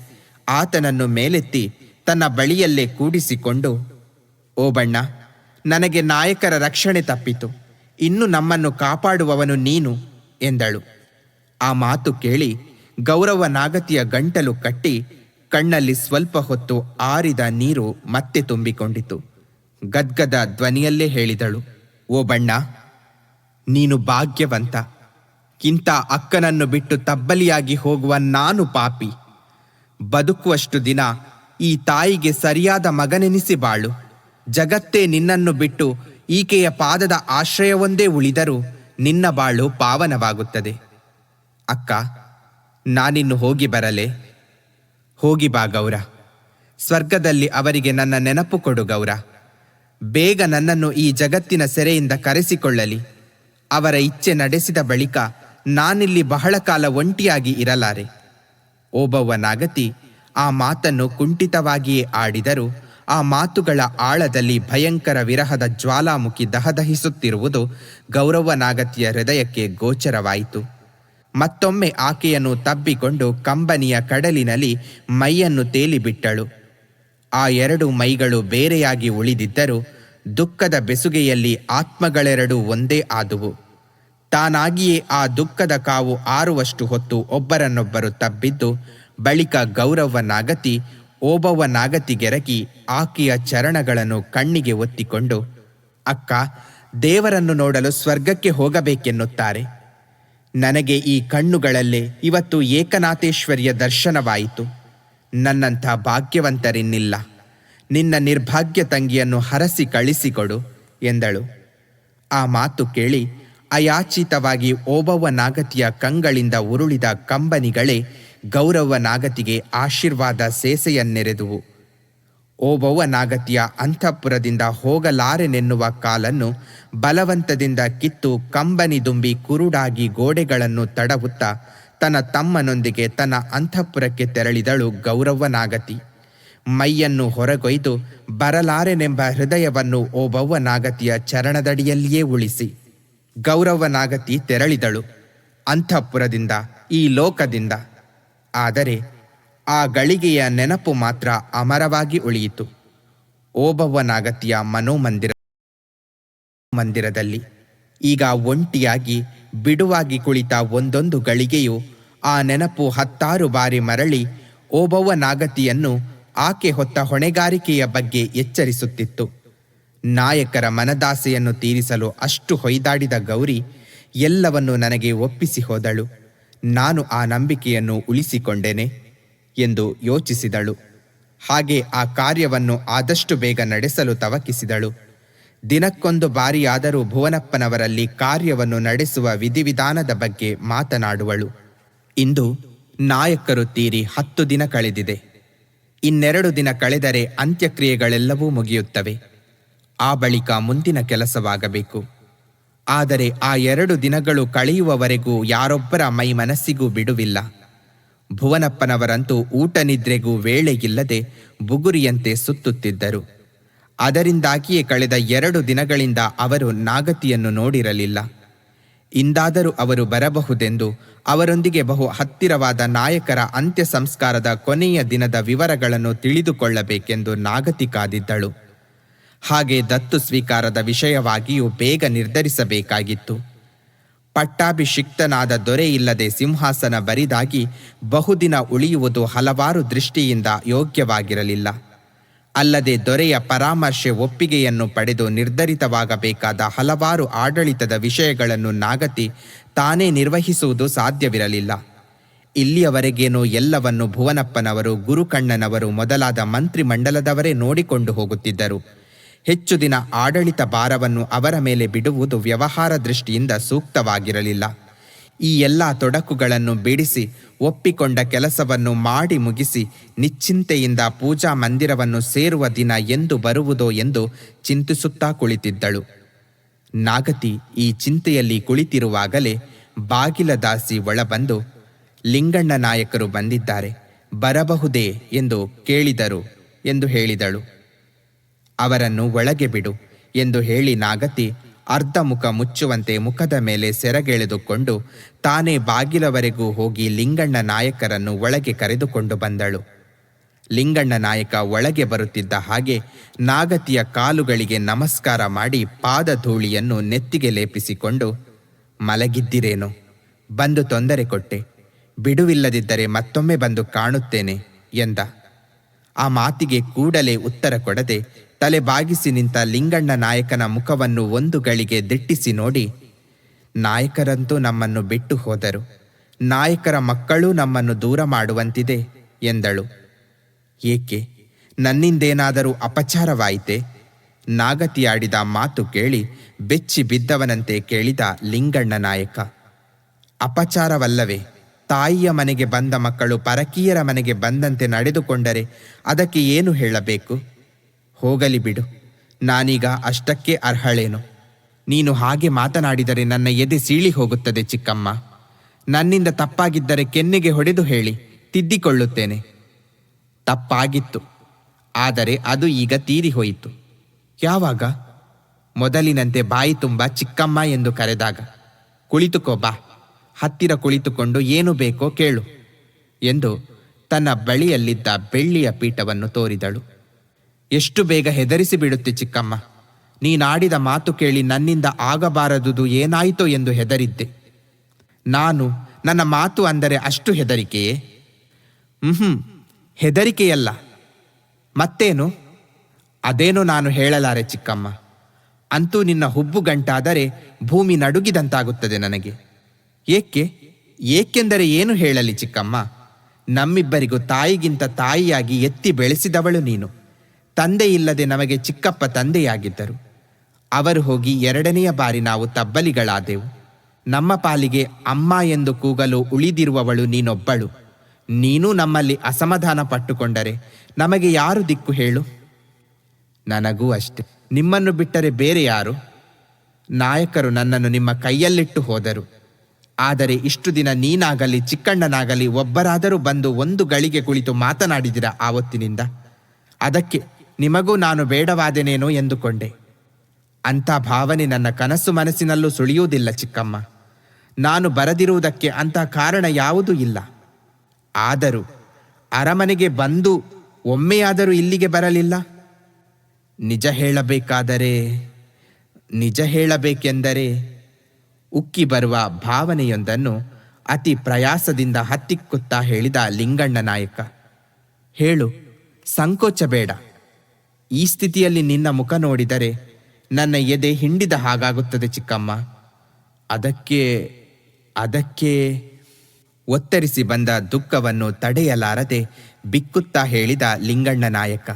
Speaker 1: ಆತನನ್ನು ಮೇಲೆತ್ತಿ ತನ್ನ ಬಳಿಯಲ್ಲೇ ಕೂಡಿಸಿಕೊಂಡು, ಓಬಣ್ಣ, ನನಗೆ ನಾಯಕರ ರಕ್ಷಣೆ ತಪ್ಪಿತು, ಇನ್ನು ನಮ್ಮನ್ನು ಕಾಪಾಡುವವನು ನೀನು ಎಂದಳು. ಆ ಮಾತು ಕೇಳಿ ಗೌರವ ನಾಗತಿಯ ಗಂಟಲು ಕಟ್ಟಿ ಕಣ್ಣಲ್ಲಿ ಸ್ವಲ್ಪ ಹೊತ್ತು ಆರಿದ ನೀರು ಮತ್ತೆ ತುಂಬಿಕೊಂಡಿತು. ಗದ್ಗದ ಧ್ವನಿಯಲ್ಲೇ ಹೇಳಿದಳು, ಓಬಣ್ಣ, ನೀನು ಭಾಗ್ಯವಂತ. ಕಿಂತ ಅಕ್ಕನನ್ನು ಬಿಟ್ಟು ತಬ್ಬಲಿಯಾಗಿ ಹೋಗುವ ನಾನು ಪಾಪಿ. ಬದುಕುವಷ್ಟು ದಿನ ಈ ತಾಯಿಗೆ ಸರಿಯಾದ ಮಗನೆನಿಸಿ ಬಾಳು. ಜಗತ್ತೇ ನಿನ್ನನ್ನು ಬಿಟ್ಟು ಈಕೆಯ ಪಾದದ ಆಶ್ರಯವೊಂದೇ ಉಳಿದರೂ ನಿನ್ನ ಬಾಳು ಪಾವನವಾಗುತ್ತದೆ. ಅಕ್ಕ, ನಾನಿನ್ನು ಹೋಗಿ ಬರಲೆ? ಹೋಗಿ ಬಾ ಗೌರ. ಸ್ವರ್ಗದಲ್ಲಿ ಅವರಿಗೆ ನನ್ನ ನೆನಪು ಕೊಡು ಗೌರ. ಬೇಗ ನನ್ನನ್ನು ಈ ಜಗತ್ತಿನ ಸೆರೆಯಿಂದ ಕರೆಸಿಕೊಳ್ಳಲಿ. ಅವರ ಇಚ್ಛೆ ನಡೆಸಿದ ಬಳಿಕ ನಾನಿಲ್ಲಿ ಬಹಳ ಕಾಲ ಒಂಟಿಯಾಗಿ ಇರಲಾರೆ. ಓಬವ್ವ ನಾಗತಿ ಆ ಮಾತನ್ನು ಕುಂಠಿತವಾಗಿಯೇ ಆಡಿದರೂ ಆ ಮಾತುಗಳ ಆಳದಲ್ಲಿ ಭಯಂಕರ ವಿರಹದ ಜ್ವಾಲಾಮುಖಿ ದಹದಹಿಸುತ್ತಿರುವುದು ಗೌರವ್ವ ನಾಗತಿಯ ಹೃದಯಕ್ಕೆ ಗೋಚರವಾಯಿತು. ಮತ್ತೊಮ್ಮೆ ಆಕೆಯನ್ನು ತಬ್ಬಿಕೊಂಡು ಕಂಬನಿಯ ಕಡಲಿನಲ್ಲಿ ಮೈಯನ್ನು ತೇಲಿಬಿಟ್ಟಳು. ಆ ಎರಡು ಮೈಗಳು ಬೇರೆಯಾಗಿ ಉಳಿದಿದ್ದರೂ ದುಃಖದ ಬೆಸುಗೆಯಲ್ಲಿ ಆತ್ಮಗಳೆರಡೂ ಒಂದೇ ಆದುವು. ತಾನಾಗಿಯೇ ಆ ದುಃಖದ ಕಾವು ಆರುವಷ್ಟು ಹೊತ್ತು ಒಬ್ಬರನ್ನೊಬ್ಬರು ತಬ್ಬಿದ್ದು ಬಳಿಕ ಗೌರವ್ವ ನಾಗತಿ ಓಬವ್ವ ನಾಗತಿಗೆರಗಿ ಆಕೆಯ ಚರಣಗಳನ್ನು ಕಣ್ಣಿಗೆ ಒತ್ತಿಕೊಂಡು, ಅಕ್ಕ, ದೇವರನ್ನು ನೋಡಲು ಸ್ವರ್ಗಕ್ಕೆ ಹೋಗಬೇಕೆನ್ನುತ್ತಾರೆ. ನನಗೆ ಈ ಕಣ್ಣುಗಳಲ್ಲೇ ಇವತ್ತು ಏಕನಾಥೇಶ್ವರಿಯ ದರ್ಶನವಾಯಿತು. ನನ್ನಂಥ ಭಾಗ್ಯವಂತರಿನ್ನಿಲ್ಲ. ನಿನ್ನ ನಿರ್ಭಾಗ್ಯ ತಂಗಿಯನ್ನು ಹರಸಿ ಕಳಿಸಿಕೊಡು ಎಂದಳು. ಆ ಮಾತು ಕೇಳಿ ಅಯಾಚಿತವಾಗಿ ಓಬವ್ವ ನಾಗತಿಯ ಕಂಗಳಿಂದ ಉರುಳಿದ ಕಂಬನಿಗಳೇ ಗೌರವ್ವ ನಾಗತಿಗೆ ಆಶೀರ್ವಾದ ಸೇಸೆಯನ್ನೆರೆದುವು. ಓಬವ್ವ ನಾಗತಿಯ ಅಂತಃಪುರದಿಂದ ಹೋಗಲಾರೆನೆನ್ನುವ ಕಾಲನ್ನು ಬಲವಂತದಿಂದ ಕಿತ್ತು ಕಂಬನಿ ದುಂಬಿ ಕುರುಡಾಗಿ ಗೋಡೆಗಳನ್ನು ತಡವುತ್ತಾ ತನ್ನ ತಮ್ಮನೊಂದಿಗೆ ತನ್ನ ಅಂತಃಪುರಕ್ಕೆ ತೆರಳಿದಳು ಗೌರವ್ವ ನಾಗತಿ. ಮೈಯನ್ನು ಹೊರಗೊಯ್ದು ಬರಲಾರೆನೆಂಬ ಹೃದಯವನ್ನು ಓಬವ್ವ ನಾಗತಿಯ ಚರಣದಡಿಯಲ್ಲಿಯೇ ಉಳಿಸಿ ಗೌರವ್ವ ನಾಗತಿ ತೆರಳಿದಳು ಅಂತಃಪುರದಿಂದ, ಈ ಲೋಕದಿಂದ. ಆದರೆ ಆ ಗಳಿಗೆಯ ನೆನಪು ಮಾತ್ರ ಅಮರವಾಗಿ ಉಳಿಯಿತು. ಓಬವ್ವ ನಾಗತಿಯ ಮಂದಿರದಲ್ಲಿ ಈಗ ಒಂಟಿಯಾಗಿ ಬಿಡುವಾಗಿ ಕುಳಿತ ಒಂದೊಂದು ಗಳಿಗೆಯು ಆ ನೆನಪು 10 ಬಾರಿ ಮರಳಿ ಓಬವ್ವ ನಾಗತಿಯನ್ನು ಆಕೆ ಹೊತ್ತ ಹೊಣೆಗಾರಿಕೆಯ ಬಗ್ಗೆ ಎಚ್ಚರಿಸುತ್ತಿತ್ತು. ನಾಯಕರ ಮನದಾಸೆಯನ್ನು ತೀರಿಸಲು ಅಷ್ಟು ಹೊಯ್ದಾಡಿದ ಗೌರಿ ಎಲ್ಲವನ್ನೂ ನನಗೆ ಒಪ್ಪಿಸಿ ಹೋದಳು. ನಾನು ಆ ನಂಬಿಕೆಯನ್ನು ಉಳಿಸಿಕೊಂಡೆನೆ ಎಂದು ಯೋಚಿಸಿದಳು. ಹಾಗೆ ಆ ಕಾರ್ಯವನ್ನು ಆದಷ್ಟು ಬೇಗ ನಡೆಸಲು ತವಕಿಸಿದಳು. ದಿನಕ್ಕೊಂದು ಬಾರಿಯಾದರೂ ಭುವನಪ್ಪನವರಲ್ಲಿ ಕಾರ್ಯವನ್ನು ನಡೆಸುವ ವಿಧಿವಿಧಾನದ ಬಗ್ಗೆ ಮಾತನಾಡುವಳು. ಇಂದು ನಾಯಕರು ತೀರಿ 10 ದಿನ ಕಳೆದಿದೆ. ಇನ್ನೆರಡು ದಿನ ಕಳೆದರೆ ಅಂತ್ಯಕ್ರಿಯೆಗಳೆಲ್ಲವೂ ಮುಗಿಯುತ್ತವೆ. ಆ ಬಳಿಕ ಮುಂದಿನ ಕೆಲಸವಾಗಬೇಕು. ಆದರೆ ಆ 2 ದಿನಗಳು ಕಳೆಯುವವರೆಗೂ ಯಾರೊಬ್ಬರ ಮೈ ಮನಸ್ಸಿಗೂ ಬಿಡುವಿಲ್ಲ. ಭುವನಪ್ಪನವರಂತೂ ಊಟ ನಿದ್ರೆಗೂ ವೇಳೆಯಿಲ್ಲದೆ ಬುಗುರಿಯಂತೆ ಸುತ್ತುತ್ತಿದ್ದರು. ಅದರಿಂದಾಗಿಯೇ ಕಳೆದ 2 ದಿನಗಳಿಂದ ಅವರು ನಾಗತಿಯನ್ನು ನೋಡಿರಲಿಲ್ಲ. ಇಂದಾದರೂ ಅವರು ಬರಬಹುದೆಂದು ಅವರೊಂದಿಗೆ ಬಹು ಹತ್ತಿರವಾದ ನಾಯಕರ ಅಂತ್ಯ ಸಂಸ್ಕಾರದ ಕೊನೆಯ ದಿನದ ವಿವರಗಳನ್ನು ತಿಳಿದುಕೊಳ್ಳಬೇಕೆಂದು ನಾಗತಿ ಕಾದಿದ್ದಳು. ಹಾಗೆ ದತ್ತು ಸ್ವೀಕಾರದ ವಿಷಯವಾಗಿಯೂ ಬೇಗ ನಿರ್ಧರಿಸಬೇಕಾಗಿತ್ತು. ಪಟ್ಟಾಭಿಷಿಕ್ತನಾದ ದೊರೆ ಇಲ್ಲದೆ ಸಿಂಹಾಸನ ಬರಿದಾಗಿ ಬಹುದಿನ ಉಳಿಯುವುದು ಹಲವಾರು ದೃಷ್ಟಿಯಿಂದ ಯೋಗ್ಯವಾಗಿರಲಿಲ್ಲ. ಅಲ್ಲದೆ ದೊರೆಯ ಪರಾಮರ್ಶೆ ಒಪ್ಪಿಗೆಯನ್ನು ಪಡೆದು ನಿರ್ಧರಿತವಾಗಬೇಕಾದ ಹಲವಾರು ಆಡಳಿತದ ವಿಷಯಗಳನ್ನು ನಾಗತಿ ತಾನೇ ನಿರ್ವಹಿಸುವುದು ಸಾಧ್ಯವಿರಲಿಲ್ಲ. ಇಲ್ಲಿಯವರೆಗೇನೋ ಎಲ್ಲವನ್ನು ಭುವನಪ್ಪನವರು, ಗುರುಕಣ್ಣನವರು ಮೊದಲಾದ ಮಂತ್ರಿಮಂಡಲದವರೇ ನೋಡಿಕೊಂಡು ಹೋಗುತ್ತಿದ್ದರು. ಹೆಚ್ಚು ದಿನ ಆಡಳಿತ ಭಾರವನ್ನು ಅವರ ಮೇಲೆ ಬಿಡುವುದು ವ್ಯವಹಾರ ದೃಷ್ಟಿಯಿಂದ ಸೂಕ್ತವಾಗಿರಲಿಲ್ಲ. ಈ ಎಲ್ಲ ತೊಡಕುಗಳನ್ನು ಬಿಡಿಸಿ ಒಪ್ಪಿಕೊಂಡ ಕೆಲಸವನ್ನು ಮಾಡಿ ಮುಗಿಸಿ ನಿಶ್ಚಿಂತೆಯಿಂದ ಪೂಜಾ ಮಂದಿರವನ್ನು ಸೇರುವ ದಿನ ಎಂದು ಬರುವುದೋ ಎಂದು ಚಿಂತಿಸುತ್ತಾ ಕುಳಿತಿದ್ದಳು. ನಾಗತಿ ಈ ಚಿಂತೆಯಲ್ಲಿ ಕುಳಿತಿರುವಾಗಲೇ ಬಾಗಿಲ ದಾಸಿ ಒಳಬಂದು, ಲಿಂಗಣ್ಣ ನಾಯಕರು ಬಂದಿದ್ದಾರೆ, ಬರಬಹುದೇ ಎಂದು ಕೇಳಿದರು ಎಂದು ಹೇಳಿದಳು. ಅವರನ್ನು ಒಳಗೆ ಬಿಡು ಎಂದು ಹೇಳಿ ನಾಗತಿ ಅರ್ಧ ಮುಖ ಮುಚ್ಚುವಂತೆ ಮುಖದ ಮೇಲೆ ಸೆರಗೆಳೆದುಕೊಂಡು ತಾನೇ ಬಾಗಿಲವರೆಗೂ ಹೋಗಿ ಲಿಂಗಣ್ಣ ನಾಯಕರನ್ನು ಒಳಗೆ ಕರೆದುಕೊಂಡು ಬಂದಳು. ಲಿಂಗಣ್ಣ ನಾಯಕ ಒಳಗೆ ಬರುತ್ತಿದ್ದ ಹಾಗೆ ನಾಗತಿಯ ಕಾಲುಗಳಿಗೆ ನಮಸ್ಕಾರ ಮಾಡಿ ಪಾದಧೂಳಿಯನ್ನು ನೆತ್ತಿಗೆ ಲೇಪಿಸಿಕೊಂಡು, ಮಲಗಿದ್ದಿರೇನೋ, ಬಂದು ತೊಂದರೆ ಕೊಟ್ಟೆ, ಬಿಡುವಿಲ್ಲದಿದ್ದರೆ ಮತ್ತೊಮ್ಮೆ ಬಂದು ಕಾಣುತ್ತೇನೆ ಎಂದ. ಆ ಮಾತಿಗೆ ಕೂಡಲೇ ಉತ್ತರ ಕೊಡದೆ ತಲೆ ಬಾಗಿಸಿ ನಿಂತ ಲಿಂಗಣ್ಣ ನಾಯಕನ ಮುಖವನ್ನು ಒಂದು ಗಳಿಗೆ ದಿಟ್ಟಿಸಿ ನೋಡಿ, ನಾಯಕರಂತೂ ನಮ್ಮನ್ನು ಬಿಟ್ಟು ಹೋದರು. ನಾಯಕರ ಮಕ್ಕಳೂ ನಮ್ಮನ್ನು ದೂರ ಮಾಡುವಂತಿದೆ ಎಂದಳು. ಏಕೆ? ನನ್ನಿಂದೇನಾದರೂ ಅಪಚಾರವಾಯಿತೆ? ನಾಗತಿಯಾಡಿದ ಮಾತು ಕೇಳಿ ಬೆಚ್ಚಿ ಬಿದ್ದವನಂತೆ ಕೇಳಿದ ಲಿಂಗಣ್ಣ ನಾಯಕ. ಅಪಚಾರವಲ್ಲವೇ? ತಾಯಿಯ ಮನೆಗೆ ಬಂದ ಮಕ್ಕಳು ಪರಕೀಯರ ಮನೆಗೆ ಬಂದಂತೆ ನಡೆದುಕೊಂಡರೆ ಅದಕ್ಕೆ ಏನು ಹೇಳಬೇಕು? ಹೋಗಲಿ ಬಿಡು, ನಾನೀಗ ಅಷ್ಟಕ್ಕೆ ಅರ್ಹಳೇನು? ನೀನು ಹಾಗೆ ಮಾತನಾಡಿದರೆ ನನ್ನ ಎದೆ ಸೀಳಿ ಹೋಗುತ್ತದೆ ಚಿಕ್ಕಮ್ಮ. ನನ್ನಿಂದ ತಪ್ಪಾಗಿದ್ದರೆ ಕೆನ್ನೆಗೆ ಹೊಡೆದು ಹೇಳಿ, ತಿದ್ದಿಕೊಳ್ಳುತ್ತೇನೆ. ತಪ್ಪಾಗಿತ್ತು, ಆದರೆ ಅದು ಈಗ ತೀರಿ ಹೋಯಿತು. ಯಾವಾಗ? ಮೊದಲಿನಂತೆ ಬಾಯಿ ತುಂಬ ಚಿಕ್ಕಮ್ಮ ಎಂದು ಕರೆದಾಗ. ಕುಳಿತುಕೋ ಬಾ, ಹತ್ತಿರ ಕುಳಿತುಕೊಂಡು ಏನು ಬೇಕೋ ಕೇಳು ಎಂದು ತನ್ನ ಬಳಿಯಲ್ಲಿದ್ದ ಬೆಳ್ಳಿಯ ಪೀಠವನ್ನು ತೋರಿದಳು. ಎಷ್ಟು ಬೇಗ ಹೆದರಿಸಿ ಬಿಡುತ್ತೆ ಚಿಕ್ಕಮ್ಮ. ನೀನಾಡಿದ ಮಾತು ಕೇಳಿ ನನ್ನಿಂದ ಆಗಬಾರದುದು ಏನಾಯಿತೋ ಎಂದು ಹೆದರಿದ್ದೆ. ನನ್ನ ಮಾತು ಅಂದರೆ ಅಷ್ಟು ಹೆದರಿಕೆಯೇ? ಹೆದರಿಕೆಯಲ್ಲ, ಮತ್ತೇನು? ಅದೇನೋ ನಾನು ಹೇಳಲಾರೆ ಚಿಕ್ಕಮ್ಮ. ಅಂತೂ ನಿನ್ನ ಹುಬ್ಬು ಗಂಟಾದರೆ ಭೂಮಿ ನಡುಗಿದಂತಾಗುತ್ತದೆ ನನಗೆ. ಏಕೆಂದರೆ ಏನು ಹೇಳಲಿ ಚಿಕ್ಕಮ್ಮ? ನಮ್ಮಿಬ್ಬರಿಗೂ ತಾಯಿಗಿಂತ ತಾಯಿಯಾಗಿ ಎತ್ತಿ ಬೆಳೆಸಿದವಳು ನೀನು. ತಂದೆ ಇಲ್ಲದೆ ನಮಗೆ ಚಿಕ್ಕಪ್ಪ ತಂದೆಯಾಗಿದ್ದರು. ಅವರು ಹೋಗಿ 2ನೆಯ ಬಾರಿ ನಾವು ತಬ್ಬಲಿಗಳಾದೆವು. ನಮ್ಮ ಪಾಲಿಗೆ ಅಮ್ಮ ಎಂದು ಕೂಗಲು ಉಳಿದಿರುವವಳು ನೀನೊಬ್ಬಳು. ನೀನು ನಮ್ಮಲ್ಲಿ ಅಸಮಾಧಾನ ಪಟ್ಟುಕೊಂಡರೆ ನಮಗೆ ಯಾರು ದಿಕ್ಕು ಹೇಳು? ನನಗೂ ಅಷ್ಟೆ. ನಿಮ್ಮನ್ನು ಬಿಟ್ಟರೆ ಬೇರೆ ಯಾರು? ನಾಯಕರು ನನ್ನನ್ನು ನಿಮ್ಮ ಕೈಯಲ್ಲಿಟ್ಟು ಹೋದರು. ಆದರೆ ಇಷ್ಟು ದಿನ ನೀನಾಗಲಿ ಚಿಕ್ಕಣ್ಣನಾಗಲಿ ಒಬ್ಬರಾದರೂ ಬಂದು ಒಂದು ಗಳಿಗೆ ಕುಳಿತು ಮಾತನಾಡಿದಿರ ಆವತ್ತಿನಿಂದ. ಅದಕ್ಕೆ ನಿಮಗೂ ನಾನು ಬೇಡವಾದೆನೇನೋ ಎಂದುಕೊಂಡೆ. ಅಂಥ ಭಾವನೆ ನನ್ನ ಕನಸು ಮನಸ್ಸಿನಲ್ಲೂ ಸುಳಿಯುವುದಿಲ್ಲ ಚಿಕ್ಕಮ್ಮ. ನಾನು ಬರದಿರುವುದಕ್ಕೆ ಅಂಥ ಕಾರಣ ಯಾವುದೂ ಇಲ್ಲ. ಆದರೂ ಅರಮನೆಗೆ ಬಂದು ಒಮ್ಮೆಯಾದರೂ ಇಲ್ಲಿಗೆ ಬರಲಿಲ್ಲ. ನಿಜ ಹೇಳಬೇಕೆಂದರೆ ಉಕ್ಕಿ ಬರುವ ಭಾವನೆಯೊಂದನ್ನು ಅತಿ ಪ್ರಯಾಸದಿಂದ ಹತ್ತಿಕ್ಕುತ್ತಾ ಹೇಳಿದ ಲಿಂಗಣ್ಣ ನಾಯಕ. ಹೇಳು, ಸಂಕೋಚ ಬೇಡ. ಈ ಸ್ಥಿತಿಯಲ್ಲಿ ನಿನ್ನ ಮುಖ ನೋಡಿದರೆ ನನ್ನ ಎದೆ ಹಿಂಡಿದ ಹಾಗಾಗುತ್ತದೆ ಚಿಕ್ಕಮ್ಮ. ಅದಕ್ಕೆ ಒತ್ತರಿಸಿ ಬಂದ ದುಃಖವನ್ನು ತಡೆಯಲಾರದೆ ಬಿಕ್ಕುತ್ತಾ ಹೇಳಿದ ಲಿಂಗಣ್ಣ ನಾಯಕ.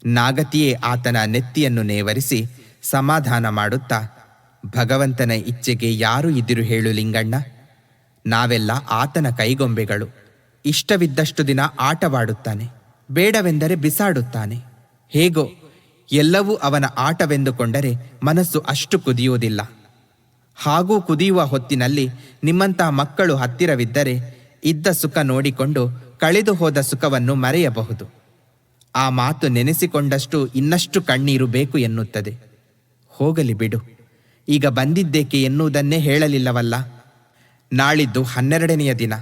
Speaker 1: ನಾಗತಿಯೇ ಆತನ ನೆತ್ತಿಯನ್ನು ನೇವರಿಸಿ ಸಮಾಧಾನ ಮಾಡುತ್ತಾ, ಭಗವಂತನ ಇಚ್ಛೆಗೆ ಯಾರು ಇದಿರು ಹೇಳು ಲಿಂಗಣ್ಣ? ನಾವೆಲ್ಲ ಆತನ ಕೈಗೊಂಬೆಗಳು. ಇಷ್ಟವಿದ್ದಷ್ಟು ದಿನ ಆಟವಾಡುತ್ತಾನೆ, ಬೇಡವೆಂದರೆ ಬಿಸಾಡುತ್ತಾನೆ. ಹೇಗೋ ಎಲ್ಲವೂ ಅವನ ಆಟವೆಂದುಕೊಂಡರೆ ಮನಸ್ಸು ಅಷ್ಟು ಕುದಿಯುವುದಿಲ್ಲ. ಹಾಗೂ ಕುದಿಯುವ ಹೊತ್ತಿನಲ್ಲಿ ನಿಮ್ಮಂತಹ ಮಕ್ಕಳು ಹತ್ತಿರವಿದ್ದರೆ ಇದ್ದ ಸುಖ ನೋಡಿಕೊಂಡು ಕಳೆದು ಹೋದ ಸುಖವನ್ನು ಮರೆಯಬಹುದು. ಆ ಮಾತು ನೆನೆಸಿಕೊಂಡಷ್ಟು ಇನ್ನಷ್ಟು ಕಣ್ಣೀರು ಬೇಕು ಎನ್ನುತ್ತದೆ. ಹೋಗಲಿ ಬಿಡು, ಈಗ ಬಂದಿದ್ದೇಕೆ ಎನ್ನುವುದನ್ನೇ ಹೇಳಲಿಲ್ಲವಲ್ಲ. ನಾಳಿದ್ದು 12ನೆಯ ದಿನ.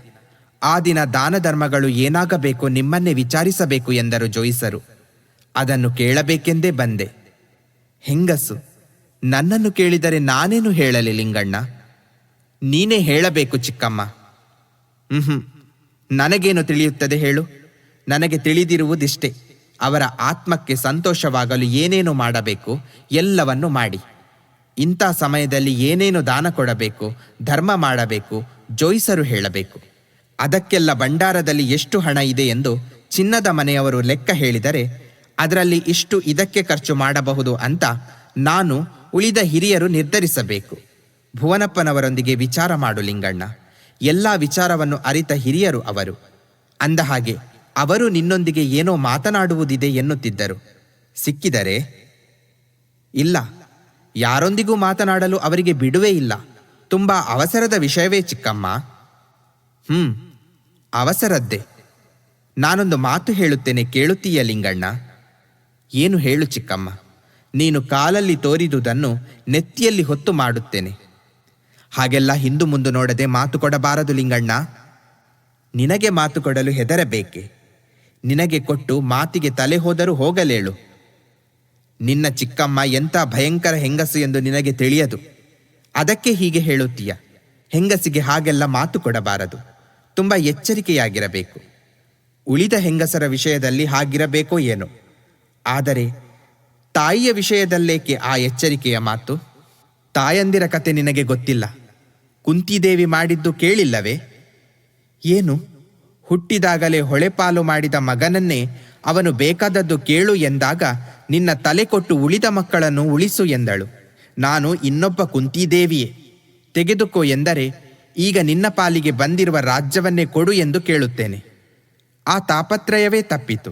Speaker 1: ಆ ದಿನ ದಾನ ಧರ್ಮಗಳು ಏನಾಗಬೇಕು ನಿಮ್ಮನ್ನೇ ವಿಚಾರಿಸಬೇಕು ಎಂದರು ಜೋಯಿಸರು. ಅದನ್ನು ಕೇಳಬೇಕೆಂದೇ ಬಂದೆ. ಹೆಂಗಸು, ನನ್ನನ್ನು ಕೇಳಿದರೆ ನಾನೇನು ಹೇಳಲಿ ಲಿಂಗಣ್ಣ? ನೀನೇ ಹೇಳಬೇಕು ಚಿಕ್ಕಮ್ಮ. ನನಗೇನು ತಿಳಿಯುತ್ತದೆ ಹೇಳು? ನನಗೆ ತಿಳಿದಿರುವುದಿಷ್ಟೇ. ಅವರ ಆತ್ಮಕ್ಕೆ ಸಂತೋಷವಾಗಲು ಏನೇನು ಮಾಡಬೇಕು ಎಲ್ಲವನ್ನು ಮಾಡಿ. ಇಂಥ ಸಮಯದಲ್ಲಿ ಏನೇನು ದಾನ ಕೊಡಬೇಕು, ಧರ್ಮ ಮಾಡಬೇಕು ಜೋಯಿಸರು ಹೇಳಬೇಕು. ಅದಕ್ಕೆಲ್ಲ ಭಂಡಾರದಲ್ಲಿ ಎಷ್ಟು ಹಣ ಇದೆ ಎಂದು ಚಿನ್ನದ ಮನೆಯವರು ಲೆಕ್ಕ ಹೇಳಿದರೆ ಅದರಲ್ಲಿ ಇಷ್ಟು ಇದಕ್ಕೆ ಖರ್ಚು ಮಾಡಬಹುದು ಅಂತ ನಾನು ಉಳಿದ ಹಿರಿಯರು ನಿರ್ಧರಿಸಬೇಕು. ಭುವನಪ್ಪನವರೊಂದಿಗೆ ವಿಚಾರ ಮಾಡು ಲಿಂಗಣ್ಣ. ಎಲ್ಲ ವಿಚಾರವನ್ನು ಅರಿತ ಹಿರಿಯರು ಅವರು. ಅಂದ ಹಾಗೆ ಅವರು ನಿನ್ನೊಂದಿಗೆ ಏನೋ ಮಾತನಾಡುವುದಿದೆ ಎನ್ನುತ್ತಿದ್ದರು. ಸಿಕ್ಕಿದರೆ? ಇಲ್ಲ, ಯಾರೊಂದಿಗೂ ಮಾತನಾಡಲು ಅವರಿಗೆ ಬಿಡುವೇ ಇಲ್ಲ. ತುಂಬ ಅವಸರದ ವಿಷಯವೇ ಚಿಕ್ಕಮ್ಮ. ಅವಸರದ್ದೇ. ನಾನೊಂದು ಮಾತು ಹೇಳುತ್ತೇನೆ, ಕೇಳುತ್ತೀಯ ಲಿಂಗಣ್ಣ? ಏನು ಹೇಳು ಚಿಕ್ಕಮ್ಮ. ನೀನು ಕಾಲಲ್ಲಿ ತೋರಿದುದನ್ನು ನೆತ್ತಿಯಲ್ಲಿ ಹೊತ್ತು ಮಾಡುತ್ತೇನೆ. ಹಾಗೆಲ್ಲ ಹಿಂದು ಮುಂದು ನೋಡದೆ ಮಾತು ಕೊಡಬಾರದು ಲಿಂಗಣ್ಣ. ನಿನಗೆ ಮಾತು ಕೊಡಲು ಹೆದರಬೇಕೆ? ನಿನಗೆ ಕೊಟ್ಟು ಮಾತಿಗೆ ತಲೆ ಹೋದರೂ ಹೋಗಲೇಳು. ನಿನ್ನ ಚಿಕ್ಕಮ್ಮ ಎಂಥ ಭಯಂಕರ ಹೆಂಗಸು ಎಂದು ನಿನಗೆ ತಿಳಿಯದು. ಅದಕ್ಕೆ ಹೀಗೆ ಹೇಳುತ್ತೀಯ. ಹೆಂಗಸಿಗೆ ಹಾಗೆಲ್ಲ ಮಾತು ಕೊಡಬಾರದು. ತುಂಬ ಎಚ್ಚರಿಕೆಯಾಗಿರಬೇಕು. ಉಳಿದ ಹೆಂಗಸರ ವಿಷಯದಲ್ಲಿ ಹಾಗಿರಬೇಕೋ ಏನೋ, ಆದರೆ ತಾಯಿಯ ವಿಷಯದಲ್ಲೇಕೆ ಆ ಎಚ್ಚರಿಕೆಯ ಮಾತು? ತಾಯಂದಿರ ಕತೆ ನಿನಗೆ ಗೊತ್ತಿಲ್ಲ. ಕುಂತಿದೇವಿ ಮಾಡಿದ್ದು ಕೇಳಿಲ್ಲವೇ? ಏನು, ಹುಟ್ಟಿದಾಗಲೇ ಹೊಳೆಪಾಲು ಮಾಡಿದ ಮಗನನ್ನೇ ಅವನು ಬೇಕಾದದ್ದು ಕೇಳು ಎಂದಾಗ ನಿನ್ನ ತಲೆ ಕೊಟ್ಟು ಉಳಿದ ಮಕ್ಕಳನ್ನು ಉಳಿಸು ಎಂದಳು. ನಾನು ಇನ್ನೊಬ್ಬ ಕುಂತಿದೇವಿಯೇ. ತೆಗೆದುಕೋ ಎಂದರೆ ಈಗ ನಿನ್ನ ಪಾಲಿಗೆ ಬಂದಿರುವ ರಾಜ್ಯವನ್ನೇ ಕೊಡು ಎಂದು ಕೇಳುತ್ತೇನೆ. ಆ ತಾಪತ್ರಯವೇ ತಪ್ಪಿತು.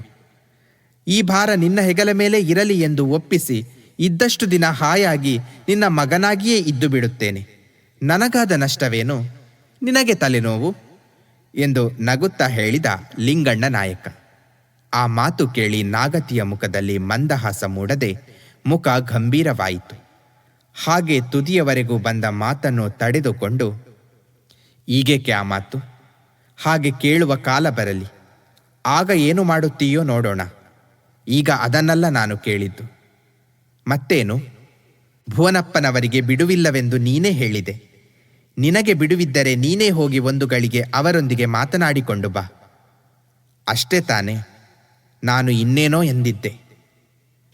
Speaker 1: ಈ ಭಾರ ನಿನ್ನ ಹೆಗಲ ಮೇಲೆ ಇರಲಿ ಎಂದು ಒಪ್ಪಿಸಿ ಇದ್ದಷ್ಟು ದಿನ ಹಾಯಾಗಿ ನಿನ್ನ ಮಗನಾಗಿಯೇ ಇದ್ದು ಬಿಡುತ್ತೇನೆ. ನನಗಾದ ನಷ್ಟವೇನು? ನಿನಗೆ ತಲೆನೋವು ಎಂದು ನಗುತ್ತಾ ಹೇಳಿದ ಲಿಂಗಣ್ಣ ನಾಯಕ. ಆ ಮಾತು ಕೇಳಿ ನಾಗತಿಯ ಮುಖದಲ್ಲಿ ಮಂದಹಾಸ ಮೂಡದೆ ಮುಖ ಗಂಭೀರವಾಯಿತು. ಹಾಗೆ ತುದಿಯವರೆಗೂ ಬಂದ ಮಾತನ್ನು ತಡೆದುಕೊಂಡು, ಈಗೇಕೆ ಆ ಮಾತು? ಹಾಗೆ ಕೇಳುವ ಕಾಲ ಬರಲಿ, ಆಗ ಏನು ಮಾಡುತ್ತೀಯೋ ನೋಡೋಣ. ಈಗ ಅದನ್ನಲ್ಲ ನಾನು ಕೇಳಿದ್ದು. ಮತ್ತೇನು? ಭುವನಪ್ಪನವರಿಗೆ ಬಿಡುವಿಲ್ಲವೆಂದು ನೀನೇ ಹೇಳಿದೆ. ನಿನಗೆ ಬಿಡುವಿದ್ದರೆ ನೀನೇ ಹೋಗಿ ಒಂದು ಗಳಿಗೆ ಅವರೊಂದಿಗೆ ಮಾತನಾಡಿಕೊಂಡು ಬಾ. ಅಷ್ಟೇ ತಾನೇ? ನಾನು ಇನ್ನೇನೋ ಎಂದಿದ್ದೆ.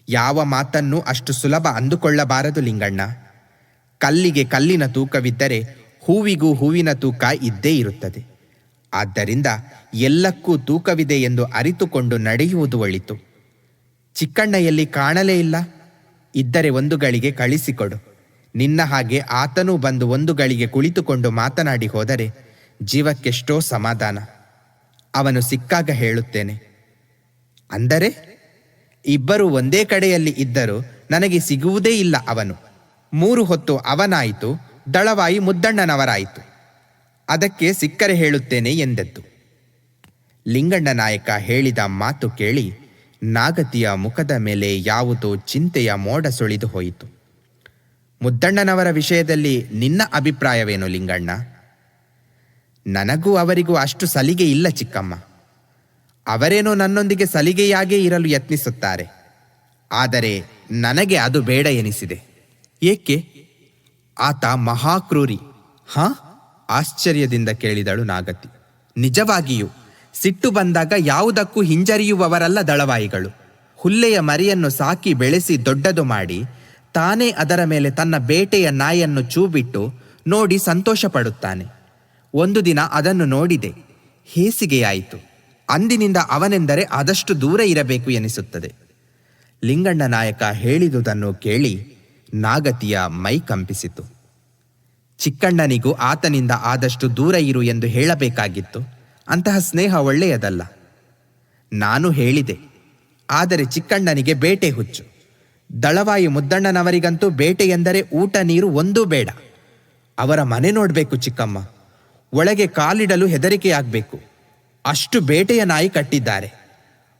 Speaker 1: ಯಾವ ಮಾತನ್ನೂ ಅಷ್ಟು ಸುಲಭ ಅಂದುಕೊಳ್ಳಬಾರದು ಲಿಂಗಣ್ಣ. ಕಲ್ಲಿಗೆ ಕಲ್ಲಿನ ತೂಕವಿದ್ದರೆ ಹೂವಿಗೂ ಹೂವಿನ ತೂಕ ಇದ್ದೇ ಇರುತ್ತದೆ. ಆದ್ದರಿಂದ ಎಲ್ಲಕ್ಕೂ ತೂಕವಿದೆ ಎಂದು ಅರಿತುಕೊಂಡು ನಡೆಯುವುದು ಒಳಿತು. ಚಿಕ್ಕಣ್ಣ ಎಲ್ಲಿ ಕಾಣಲೇ ಇಲ್ಲ? ಇದ್ದರೆ ಒಂದು ಗಳಿಗೆ ಕಳಿಸಿಕೊಡು. ನಿನ್ನ ಹಾಗೆ ಆತನೂ ಬಂದು ಒಂದು ಗಳಿಗೆ ಕುಳಿತುಕೊಂಡು ಮಾತನಾಡಿ ಹೋದರೆ ಜೀವಕ್ಕೆಷ್ಟೋ ಸಮಾಧಾನ. ಅವನು ಸಿಕ್ಕಾಗ ಹೇಳುತ್ತೇನೆ. ಅಂದರೆ ಇಬ್ಬರು ಒಂದೇ ಕಡೆಯಲ್ಲಿ ಇದ್ದರೂ ನನಗೆ ಸಿಗುವುದೇ ಇಲ್ಲ ಅವನು. 3 ಹೊತ್ತು ಅವನಾಯಿತು, ದಳವಾಯಿ ಮುದ್ದಣ್ಣನವರಾಯಿತು. ಅದಕ್ಕೆ ಸಿಕ್ಕರೆ ಹೇಳುತ್ತೇನೆ ಎಂದದ್ದು. ಲಿಂಗಣ್ಣ ನಾಯಕ ಹೇಳಿದ ಮಾತು ಕೇಳಿ ನಾಗತಿಯ ಮುಖದ ಮೇಲೆ ಯಾವುದೋ ಚಿಂತೆಯ ಮೋಡ ಸುಳಿದು ಹೋಯಿತು. ಮುದ್ದಣ್ಣನವರ ವಿಷಯದಲ್ಲಿ ನಿನ್ನ ಅಭಿಪ್ರಾಯವೇನು ಲಿಂಗಣ್ಣ? ನನಗೂ ಅವರಿಗೂ ಅಷ್ಟು ಸಲಿಗೆ ಇಲ್ಲ ಚಿಕ್ಕಮ್ಮ. ಅವರೇನೋ ನನ್ನೊಂದಿಗೆ ಸಲಿಗೆಯಾಗೇ ಇರಲು ಯತ್ನಿಸುತ್ತಾರೆ. ಆದರೆ ನನಗೆ ಅದು ಬೇಡ ಎನಿಸಿದೆ. ಏಕೆ? ಆತ ಮಹಾಕ್ರೂರಿ. ಹಾ? ಆಶ್ಚರ್ಯದಿಂದ ಕೇಳಿದಳು ನಾಗತಿ. ನಿಜವಾಗಿಯೂ ಸಿಟ್ಟು ಬಂದಾಗ ಯಾವುದಕ್ಕೂ ಹಿಂಜರಿಯುವವರಲ್ಲ ದಳವಾಯಿಗಳು. ಹುಲ್ಲೆಯ ಮರಿಯನ್ನು ಸಾಕಿ ಬೆಳೆಸಿ ದೊಡ್ಡದು ಮಾಡಿ ತಾನೇ ಅದರ ಮೇಲೆ ತನ್ನ ಬೇಟೆಯ ನಾಯನ್ನು ಚೂಬಿಟ್ಟು ನೋಡಿ ಸಂತೋಷ ಪಡುತ್ತಾನೆ. ಒಂದು ದಿನ ಅದನ್ನು ನೋಡಿದೆ, ಹೇಸಿಗೆಯಾಯಿತು. ಅಂದಿನಿಂದ ಅವನೆಂದರೆ ಆದಷ್ಟು ದೂರ ಇರಬೇಕು ಎನಿಸುತ್ತದೆ. ಲಿಂಗಣ್ಣ ನಾಯಕ ಹೇಳಿದುದನ್ನು ಕೇಳಿ ನಾಗತಿಯ ಮೈ ಕಂಪಿಸಿತು. ಚಿಕ್ಕಣ್ಣನಿಗೂ ಆತನಿಂದ ಆದಷ್ಟು ದೂರ ಇರು ಎಂದು ಹೇಳಬೇಕಾಗಿತ್ತು. ಅಂತಹ ಸ್ನೇಹ ಒಳ್ಳೆಯದಲ್ಲ. ನಾನು ಹೇಳಿದೆ. ಆದರೆ ಚಿಕ್ಕಣ್ಣನಿಗೆ ಬೇಟೆ ಹುಚ್ಚು. ದಳವಾಯಿ ಮುದ್ದಣ್ಣನವರಿಗಂತೂ ಬೇಟೆ ಎಂದರೆ ಊಟ ನೀರು ಒಂದೂ ಬೇಡ. ಅವರ ಮನೆ ನೋಡಬೇಕು ಚಿಕ್ಕಮ್ಮ. ಒಳಗೆ ಕಾಲಿಡಲು ಹೆದರಿಕೆಯಾಗಬೇಕು. ಅಷ್ಟು ಬೇಟೆಯ ನಾಯಿ ಕಟ್ಟಿದ್ದಾರೆ.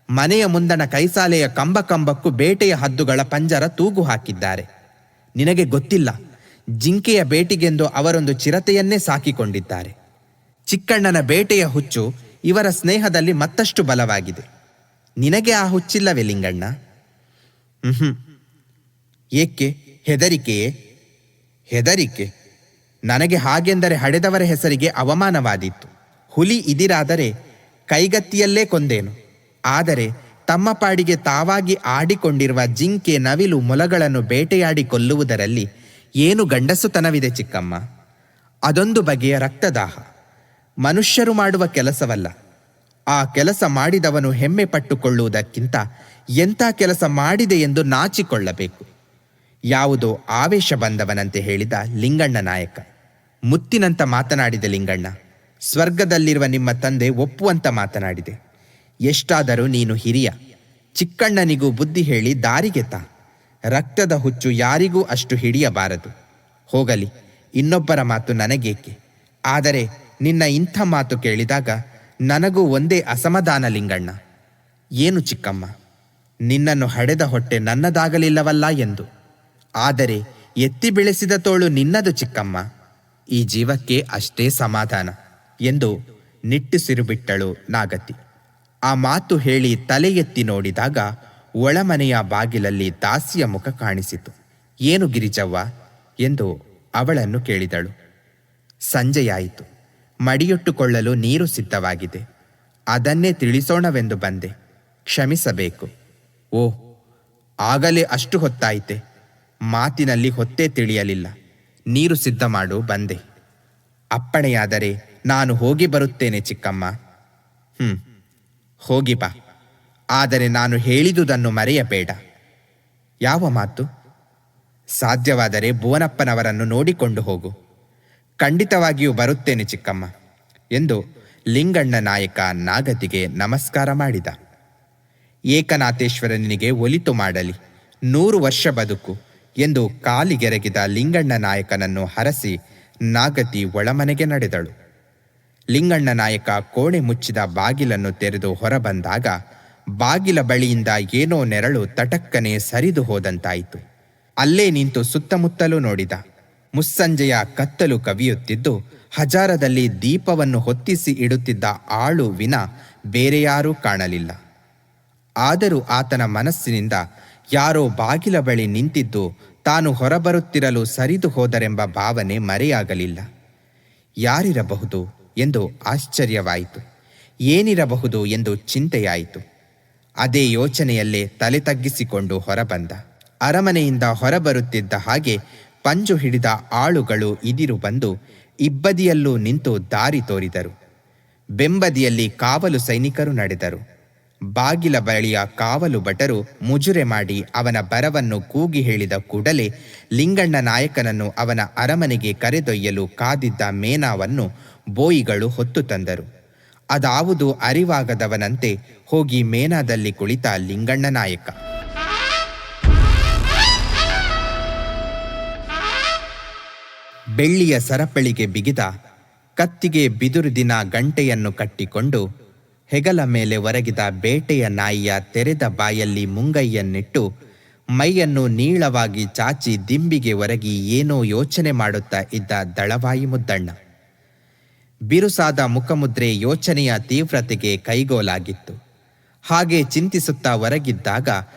Speaker 1: ಮನೆಯ ಮುಂದಣ ಕೈಸಾಲೆಯ ಕಂಬಕ್ಕೂ ಬೇಟೆಯ ಹದ್ದುಗಳ ಪಂಜರ ತೂಗು ಹಾಕಿದ್ದಾರೆ. ನಿನಗೆ ಗೊತ್ತಿಲ್ಲ, ಜಿಂಕೆಯ ಬೇಟೆಗೆಂದು ಅವರೊಂದು ಚಿರತೆಯನ್ನೇ ಸಾಕಿಕೊಂಡಿದ್ದಾರೆ. ಚಿಕ್ಕಣ್ಣನ ಬೇಟೆಯ ಹುಚ್ಚು ಇವರ ಸ್ನೇಹದಲ್ಲಿ ಮತ್ತಷ್ಟು ಬಲವಾಗಿದೆ. ನಿನಗೆ ಆ ಹುಚ್ಚಿಲ್ಲವೇ ಲಿಂಗಣ್ಣ? ಏಕೆ? ಹೆದರಿಕೆಯೇ? ಹೆದರಿಕೆ? ನನಗೆ ಹಾಗೆಂದರೆ ಹಡೆದವರ ಹೆಸರಿಗೆ ಅವಮಾನವಾದೀತು. ಹುಲಿ ಇದಿರಾದರೆ ಕೈಗತ್ತಿಯಲ್ಲೇ ಕೊಂದೇನು. ಆದರೆ ತಮ್ಮ ಪಾಡಿಗೆ ತಾವಾಗಿ ಆಡಿಕೊಂಡಿರುವ ಜಿಂಕೆ, ನವಿಲು, ಮೊಲಗಳನ್ನು ಬೇಟೆಯಾಡಿ ಕೊಲ್ಲುವುದರಲ್ಲಿ ಏನು ಗಂಡಸುತನವಿದೆ ಚಿಕ್ಕಮ್ಮ? ಅದೊಂದು ಬಗೆಯ ರಕ್ತದಾಹ. ಮನುಷ್ಯರು ಮಾಡುವ ಕೆಲಸವಲ್ಲ. ಆ ಕೆಲಸ ಮಾಡಿದವನು ಹೆಮ್ಮೆ ಪಟ್ಟುಕೊಳ್ಳುವುದಕ್ಕಿಂತ ಎಂಥ ಕೆಲಸ ಮಾಡಿದೆ ಎಂದು ನಾಚಿಕೊಳ್ಳಬೇಕು. ಯಾವುದೋ ಆವೇಶ ಬಂದವನಂತೆ ಹೇಳಿದ ಲಿಂಗಣ್ಣ ನಾಯಕ. ಮುತ್ತಿನಂತ ಮಾತನಾಡಿದೆ ಲಿಂಗಣ್ಣ. ಸ್ವರ್ಗದಲ್ಲಿರುವ ನಿಮ್ಮ ತಂದೆ ಒಪ್ಪುವಂತ ಮಾತನಾಡಿದೆ. ಎಷ್ಟಾದರೂ ನೀನು ಹಿರಿಯ. ಚಿಕ್ಕಣ್ಣನಿಗೂ ಬುದ್ಧಿ ಹೇಳಿ ದಾರಿಗೆ ತಾ. ರಕ್ತದ ಹುಚ್ಚು ಯಾರಿಗೂ ಅಷ್ಟು ಹಿಡಿಯಬಾರದು. ಹೋಗಲಿ, ಇನ್ನೊಬ್ಬರ ಮಾತು ನನಗೇಕೆ. ಆದರೆ ನಿನ್ನ ಇಂಥ ಮಾತು ಕೇಳಿದಾಗ ನನಗೂ ಒಂದೇ ಅಸಮಾಧಾನ ಲಿಂಗಣ್ಣ. ಏನು ಚಿಕ್ಕಮ್ಮ? ನಿನ್ನನ್ನು ಹಡೆದ ಹೊಟ್ಟೆ ನನ್ನದಾಗಲಿಲ್ಲವಲ್ಲ ಎಂದು. ಆದರೆ ಎತ್ತಿ ಬೆಳೆಸಿದ ತೋಳು ನಿನ್ನದು ಚಿಕ್ಕಮ್ಮ. ಈ ಜೀವಕ್ಕೆ ಅಷ್ಟೇ ಸಮಾಧಾನ ಎಂದು ನಿಟ್ಟುಸಿರು ಬಿಟ್ಟಳು ನಾಗತಿ. ಆ ಮಾತು ಹೇಳಿ ತಲೆ ಎತ್ತಿ ನೋಡಿದಾಗ ಒಳಮನೆಯ ಬಾಗಿಲಲ್ಲಿ ದಾಸಿಯ ಮುಖ ಕಾಣಿಸಿತು. ಏನು ಗಿರಿಜವ್ವ ಎಂದು ಅವಳನ್ನು ಕೇಳಿದಳು. ಸಂಜೆಯಾಯಿತು. ಮಡಿಯೊಟ್ಟುಕೊಳ್ಳಲು ನೀರು ಸಿದ್ಧವಾಗಿದೆ. ಅದನ್ನೇ ತಿಳಿಸೋಣವೆಂದು ಬಂದೆ. ಕ್ಷಮಿಸಬೇಕು. ಓ, ಆಗಲೇ ಅಷ್ಟು ಹೊತ್ತಾಯಿತೆ. ಮಾತಿನಲ್ಲಿ ಹೊತ್ತೇ ತಿಳಿಯಲಿಲ್ಲ. ನೀರು ಸಿದ್ಧ ಮಾಡು, ಬಂದೆ. ಅಪ್ಪಣೆಯಾದರೆ ನಾನು ಹೋಗಿ ಬರುತ್ತೇನೆ ಚಿಕ್ಕಮ್ಮ. ಹೋಗಿ ಬಾ, ಆದರೆ ನಾನು ಹೇಳಿದುದನ್ನು ಮರೆಯಬೇಡ. ಯಾವ ಮಾತು? ಸಾಧ್ಯವಾದರೆ ಭುವನಪ್ಪನವರನ್ನು ನೋಡಿಕೊಂಡು ಹೋಗು. ಖಂಡಿತವಾಗಿಯೂ ಬರುತ್ತೇನೆ ಚಿಕ್ಕಮ್ಮ ಎಂದು ಲಿಂಗಣ್ಣ ನಾಯಕ ನಾಗತಿಗೆ ನಮಸ್ಕಾರ ಮಾಡಿದ. ಏಕನಾಥೇಶ್ವರನಿಗೆ ಒಲಿತು ಮಾಡಲಿ, 100 ವರ್ಷ ಬದುಕು ಎಂದು ಕಾಲಿಗೆರಗಿದ ಲಿಂಗಣ್ಣ ನಾಯಕನನ್ನು ಹರಸಿ ನಾಗತಿ ಒಳಮನೆಗೆ ನಡೆದಳು. ಲಿಂಗಣ್ಣ ನಾಯಕ ಕೋಣೆ ಮುಚ್ಚಿದ ಬಾಗಿಲನ್ನು ತೆರೆದು ಹೊರಬಂದಾಗ ಬಾಗಿಲ ಬಳಿಯಿಂದ ಏನೋ ನೆರಳು ತಟಕ್ಕನೆ ಸರಿದು ಹೋದಂತಾಯಿತು. ಅಲ್ಲೇ ನಿಂತು ಸುತ್ತಮುತ್ತಲೂ ನೋಡಿದ. ಮುಸ್ಸಂಜೆಯ ಕತ್ತಲು ಕವಿಯುತ್ತಿದ್ದು ಹಜಾರದಲ್ಲಿ ದೀಪವನ್ನು ಹೊತ್ತಿಸಿ ಇಡುತ್ತಿದ್ದ ಆಳು ವಿನ ಬೇರೆ ಯಾರೂ ಕಾಣಲಿಲ್ಲ. ಆದರೂ ಆತನ ಮನಸ್ಸಿನಿಂದ ಯಾರೋ ಬಾಗಿಲ ಬಳಿ ನಿಂತಿದ್ದು ತಾನು ಹೊರಬರುತ್ತಿರಲು ಸರಿದು ಹೋದರೆಂಬ ಭಾವನೆ ಮರೆಯಾಗಲಿಲ್ಲ. ಯಾರಿರಬಹುದು ಎಂದು ಆಶ್ಚರ್ಯವಾಯಿತು. ಏನಿರಬಹುದು ಎಂದು ಚಿಂತೆಯಾಯಿತು. ಅದೇ ಯೋಚನೆಯಲ್ಲೇ ತಲೆ ತಗ್ಗಿಸಿಕೊಂಡು ಹೊರಬಂದ. ಅರಮನೆಯಿಂದ ಹೊರಬರುತ್ತಿದ್ದ ಹಾಗೆ ಪಂಜು ಹಿಡಿದ ಆಳುಗಳು ಇದಿರು ಬಂದು ಇಬ್ಬದಿಯಲ್ಲೂ ನಿಂತು ದಾರಿ ತೋರಿದರು. ಬೆಂಬದಿಯಲ್ಲಿ ಕಾವಲು ಸೈನಿಕರು ನಡೆದರು. ಬಾಗಿಲ ಬಳಿಯ ಕಾವಲು ಭಟರು ಮುಜುರೆ ಮಾಡಿ ಅವನ ಬರವನ್ನು ಕೂಗಿ ಹೇಳಿದ ಕೂಡಲೇ ಲಿಂಗಣ್ಣ ನಾಯಕನನ್ನು ಅವನ ಅರಮನೆಗೆ ಕರೆದೊಯ್ಯಲು ಕಾದಿದ್ದ ಮೇನಾವನ್ನು ಬೋಯಿಗಳು ಹೊತ್ತು ತಂದರು. ಅದಾವುದು ಅರಿವಾಗದವನಂತೆ ಹೋಗಿ ಮೇನಾದಲ್ಲಿ ಕುಳಿತ ಲಿಂಗಣ್ಣ ನಾಯಕ ಬೆಳ್ಳಿಯ ಸರಪಳಿಗೆ ಬಿಗಿದ ಕತ್ತಿಗೆ ಬಿದುರುದಿನ ಗಂಟೆಯನ್ನು ಕಟ್ಟಿಕೊಂಡು ಹೆಗಲ ಮೇಲೆ ಒರಗಿದ ಬೇಟೆಯ ನಾಯಿಯ ತೆರೆದ ಬಾಯಲ್ಲಿ ಮುಂಗೈಯನ್ನಿಟ್ಟು ಮೈಯನ್ನು ನೀಳವಾಗಿ ಚಾಚಿ ದಿಂಬಿಗೆ ಒರಗಿ ಏನೋ ಯೋಚನೆ ಮಾಡುತ್ತಾ ಇದ್ದ ದಳವಾಯಿ ಮುದ್ದಣ್ಣ. ಬಿರುಸಾದ ಮುಖಮುದ್ರೆ ಯೋಚನೆಯ ತೀವ್ರತೆಗೆ ಕೈಗೋಲಾಗಿತ್ತು. ಹಾಗೆ ಚಿಂತಿಸುತ್ತಾ ಹೊರಗಿದ್ದಾಗ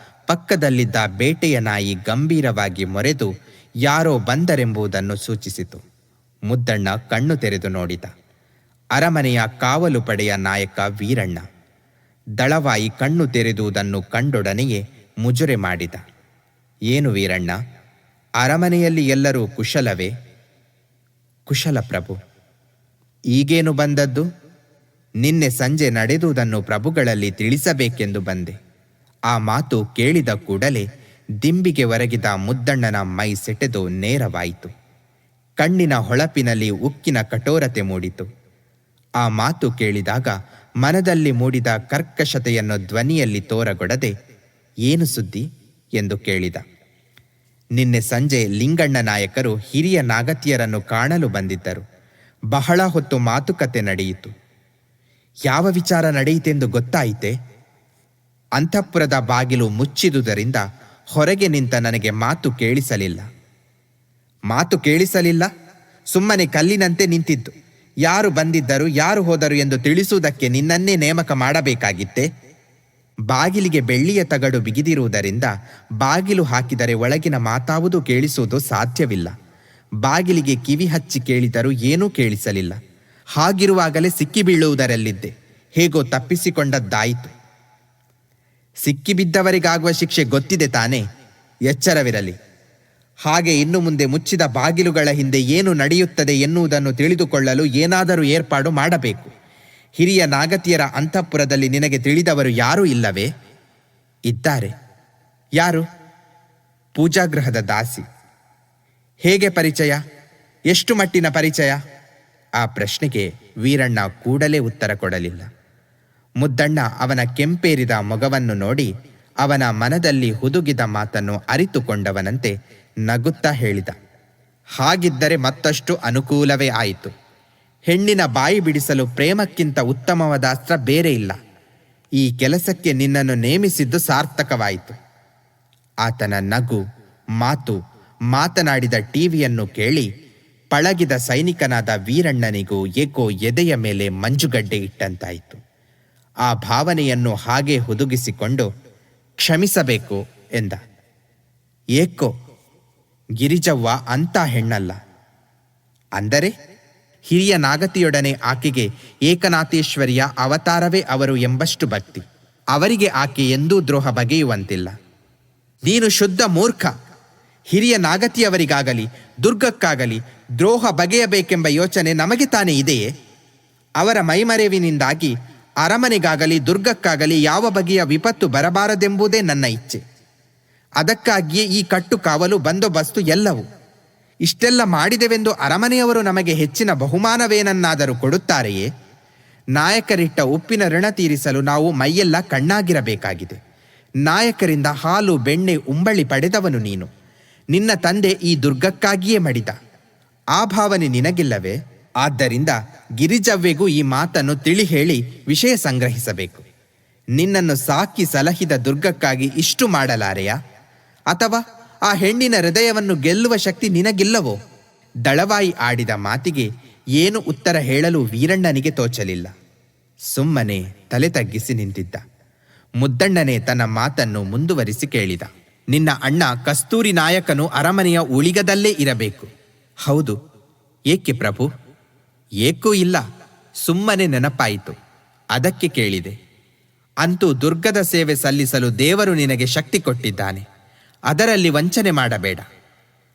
Speaker 1: ಪಕ್ಕದಲ್ಲಿದ್ದ ಬೇಟೆಯ ನಾಯಿ ಗಂಭೀರವಾಗಿ ಮೊರೆದು ಯಾರೋ ಬಂದರೆಂಬುದನ್ನು ಸೂಚಿಸಿತು. ಮುದ್ದಣ್ಣ ಕಣ್ಣು ತೆರೆದು ನೋಡಿದ. ಅರಮನೆಯ ಕಾವಲು ಪಡೆಯ ನಾಯಕ ವೀರಣ್ಣ. ದಳವಾಯಿ ಕಣ್ಣು ತೆರೆದುದನ್ನು ಕಂಡೊಡನೆಯೇ ಮುಜುರೆ ಮಾಡಿದ. ಏನು ವೀರಣ್ಣ, ಅರಮನೆಯಲ್ಲಿ ಎಲ್ಲರೂ ಕುಶಲವೇ? ಕುಶಲ ಪ್ರಭು. ಈಗೇನು ಬಂದದ್ದು? ನಿನ್ನೆ ಸಂಜೆ ನಡೆದುದನ್ನು ಪ್ರಭುಗಳಲ್ಲಿ ತಿಳಿಸಬೇಕೆಂದು ಬಂದೆ. ಆ ಮಾತು ಕೇಳಿದ ಕೂಡಲೇ ದಿಂಬಿಗೆ ಒರಗಿದ ಮುದ್ದಣ್ಣನ ಮೈ ಸೆಟೆದು ನೇರವಾಯಿತು. ಕಣ್ಣಿನ ಹೊಳಪಿನಲ್ಲಿ ಉಕ್ಕಿನ ಕಠೋರತೆ ಮೂಡಿತು. ಆ ಮಾತು ಕೇಳಿದಾಗ ಮನದಲ್ಲಿ ಮೂಡಿದ ಕರ್ಕಶತೆಯನ್ನು ಧ್ವನಿಯಲ್ಲಿ ತೋರಗೊಡದೆ ಏನು ಸುದ್ದಿ ಎಂದು ಕೇಳಿದ. ನಿನ್ನೆ ಸಂಜೆ ಲಿಂಗಣ್ಣ ನಾಯಕರು ಹಿರಿಯ ನಾಗತಿಯರನ್ನು ಕಾಣಲು ಬಂದಿದ್ದರು. ಬಹಳ ಹೊತ್ತು ಮಾತುಕತೆ ನಡೆಯಿತು. ಯಾವ ವಿಚಾರ ನಡೆಯಿತೆಂದು ಗೊತ್ತಾಯಿತೆ? ಅಂತಃಪುರದ ಬಾಗಿಲು ಮುಚ್ಚಿದುದರಿಂದ ಹೊರಗೆ ನಿಂತ ನನಗೆ ಮಾತು ಕೇಳಿಸಲಿಲ್ಲ. ಮಾತು ಕೇಳಿಸಲಿಲ್ಲ? ಸುಮ್ಮನೆ ಕಲ್ಲಿನಂತೆ ನಿಂತಿದ್ದು. ಯಾರು ಬಂದಿದ್ದರು, ಯಾರು ಹೋದರು ಎಂದು ತಿಳಿಸುವುದಕ್ಕೆ ನಿನ್ನನ್ನೇ ನೇಮಕ ಮಾಡಬೇಕಾಗಿತ್ತೆ. ಬಾಗಿಲಿಗೆ ಬೆಳ್ಳಿಯ ತಗಡು ಬಿಗಿದಿರುವುದರಿಂದ ಬಾಗಿಲು ಹಾಕಿದರೆ ಒಳಗಿನ ಮಾತಾವುದು ಕೇಳಿಸುವುದು ಸಾಧ್ಯವಿಲ್ಲ. ಬಾಗಿಲಿಗೆ ಕಿವಿ ಹಚ್ಚಿ ಕೇಳಿದರೂ ಏನೂ ಕೇಳಿಸಲಿಲ್ಲ. ಹಾಗಿರುವಾಗಲೇ ಸಿಕ್ಕಿ ಬೀಳುವುದರಲ್ಲಿದ್ದೆ. ಹೇಗೋ ತಪ್ಪಿಸಿಕೊಂಡದ್ದಾಯಿತು. ಸಿಕ್ಕಿಬಿದ್ದವರಿಗಾಗುವ ಶಿಕ್ಷೆ ಗೊತ್ತಿದೆ ತಾನೇ? ಎಚ್ಚರವಿರಲಿ. ಹಾಗೆ ಇನ್ನು ಮುಂದೆ ಮುಚ್ಚಿದ ಬಾಗಿಲುಗಳ ಹಿಂದೆ ಏನು ನಡೆಯುತ್ತದೆ ಎನ್ನುವುದನ್ನು ತಿಳಿದುಕೊಳ್ಳಲು ಏನಾದರೂ ಏರ್ಪಾಡು ಮಾಡಬೇಕು. ಹಿರಿಯ ನಾಗತಿಯರ ಅಂತಃಪುರದಲ್ಲಿ ನಿನಗೆ ತಿಳಿದವರು ಯಾರೂ ಇಲ್ಲವೇ? ಇದ್ದಾರೆ. ಯಾರು? ಪೂಜಾಗೃಹದ ದಾಸಿ. ಹೇಗೆ ಪರಿಚಯ? ಎಷ್ಟು ಮಟ್ಟಿನ ಪರಿಚಯ? ಆ ಪ್ರಶ್ನೆಗೆ ವೀರಣ್ಣ ಕೂಡಲೇ ಉತ್ತರ ಕೊಡಲಿಲ್ಲ. ಮುದ್ದಣ್ಣ ಅವನ ಕೆಂಪೇರಿದ ಮೊಗವನ್ನು ನೋಡಿ ಅವನ ಮನದಲ್ಲಿ ಹುದುಗಿದ ಮಾತನ್ನು ಅರಿತುಕೊಂಡವನಂತೆ ನಗುತ್ತಾ ಹೇಳಿದ, ಹಾಗಿದ್ದರೆ ಮತ್ತಷ್ಟು ಅನುಕೂಲವೇ ಆಯಿತು. ಹೆಣ್ಣಿನ ಬಾಯಿ ಬಿಡಿಸಲು ಪ್ರೇಮಕ್ಕಿಂತ ಉತ್ತಮವಾದ ಅಸ್ತ್ರ ಬೇರೆ ಇಲ್ಲ. ಈ ಕೆಲಸಕ್ಕೆ ನಿನ್ನನ್ನು ನೇಮಿಸಿದ್ದು ಸಾರ್ಥಕವಾಯಿತು. ಆತನ ನಗು, ಮಾತು, ಮಾತನಾಡಿದ ಟಿವಿಯನ್ನು ಕೇಳಿ ಪಳಗಿದ ಸೈನಿಕನಾದ ವೀರಣ್ಣನಿಗೂ ಏಕೋ ಎದೆಯ ಮೇಲೆ ಮಂಜುಗಡ್ಡೆ ಇಟ್ಟಂತಾಯಿತು. ಆ ಭಾವನೆಯನ್ನು ಹಾಗೆ ಹುದುಗಿಸಿಕೊಂಡು ಕ್ಷಮಿಸಬೇಕು ಎಂದ. ಏಕೋ ಗಿರಿಜವ್ವ ಅಂಥ ಹೆಣ್ಣಲ್ಲ. ಅಂದರೆ ಹಿರಿಯ ನಾಗತಿಯೊಡನೆ ಆಕೆಗೆ ಏಕನಾಥೇಶ್ವರಿಯ ಅವತಾರವೇ ಅವರು ಎಂಬಷ್ಟು ಭಕ್ತಿ. ಅವರಿಗೆ ಆಕೆ ಎಂದೂ ದ್ರೋಹ ಬಗೆಯುವಂತಿಲ್ಲ. ನೀನು ಶುದ್ಧ ಮೂರ್ಖ. ಹಿರಿಯ ನಾಗತಿಯವರಿಗಾಗಲಿ ದುರ್ಗಕ್ಕಾಗಲಿ ದ್ರೋಹ ಬಗೆಯಬೇಕೆಂಬ ಯೋಚನೆ ನಮಗೆ ತಾನೇ ಇದೆಯೇ? ಅವರ ಮೈಮರೆವಿನಿಂದಾಗಿ ಅರಮನೆಗಾಗಲಿ ದುರ್ಗಕ್ಕಾಗಲಿ ಯಾವ ಬಗೆಯ ವಿಪತ್ತು ಬರಬಾರದೆಂಬುದೇ ನನ್ನ ಇಚ್ಛೆ. ಅದಕ್ಕಾಗಿಯೇ ಈ ಕಟ್ಟು ಕಾವಲು ಬಂದೋಬಸ್ತು ಎಲ್ಲವೂ. ಇಷ್ಟೆಲ್ಲ ಮಾಡಿದೆವೆಂದು ಅರಮನೆಯವರು ನಮಗೆ ಹೆಚ್ಚಿನ ಬಹುಮಾನವೇನನ್ನಾದರೂ ಕೊಡುತ್ತಾರೆಯೇ? ನಾಯಕರಿಟ್ಟ ಉಪ್ಪಿನ ಋಣ ತೀರಿಸಲು ನಾವು ಮೈಯೆಲ್ಲ ಕಣ್ಣಾಗಿರಬೇಕಾಗಿದೆ. ನಾಯಕರಿಂದ ಹಾಲು ಬೆಣ್ಣೆ ಉಂಬಳಿ ಪಡೆದವನು ನೀನು. ನಿನ್ನ ತಂದೆ ಈ ದುರ್ಗಕ್ಕಾಗಿಯೇ ಮಡಿದ. ಆ ಭಾವನೆ ನಿನಗಿಲ್ಲವೇ? ಆದ್ದರಿಂದ ಗಿರಿಜವ್ವೆಗೂ ಈ ಮಾತನ್ನು ತಿಳಿ ಹೇಳಿ ವಿಷಯ ಸಂಗ್ರಹಿಸಬೇಕು. ನಿನ್ನನ್ನು ಸಾಕಿ ಸಲಹಿದ ದುರ್ಗಕ್ಕಾಗಿ ಇಷ್ಟು ಮಾಡಲಾರೆಯಾ? ಅಥವಾ ಆ ಹೆಣ್ಣಿನ ಹೃದಯವನ್ನು ಗೆಲ್ಲುವ ಶಕ್ತಿ ನಿನಗಿಲ್ಲವೋ? ದಳವಾಯಿ ಆಡಿದ ಮಾತಿಗೆ ಏನು ಉತ್ತರ ಹೇಳಲು ವೀರಣ್ಣನಿಗೆ ತೋಚಲಿಲ್ಲ. ಸುಮ್ಮನೆ ತಲೆ ತಗ್ಗಿಸಿ ನಿಂತಿದ್ದ. ಮುದ್ದಣ್ಣನೇ ತನ್ನ ಮಾತನ್ನು ಮುಂದುವರಿಸಿ ಕೇಳಿದ. ನಿನ್ನ ಅಣ್ಣ ಕಸ್ತೂರಿ ನಾಯಕನು ಅರಮನೆಯ ಉಳಿಗದಲ್ಲೇ ಇರಬೇಕು. ಹೌದು. ಏಕೆ ಪ್ರಭು? ಏಕೂ ಇಲ್ಲ, ಸುಮ್ಮನೆ ನೆನಪಾಯಿತು, ಅದಕ್ಕೆ ಕೇಳಿದೆ. ಅಂತೂ ದುರ್ಗದ ಸೇವೆ ಸಲ್ಲಿಸಲು ದೇವರು ನಿನಗೆ ಶಕ್ತಿ ಕೊಟ್ಟಿದ್ದಾನೆ, ಅದರಲ್ಲಿ ವಂಚನೆ ಮಾಡಬೇಡ.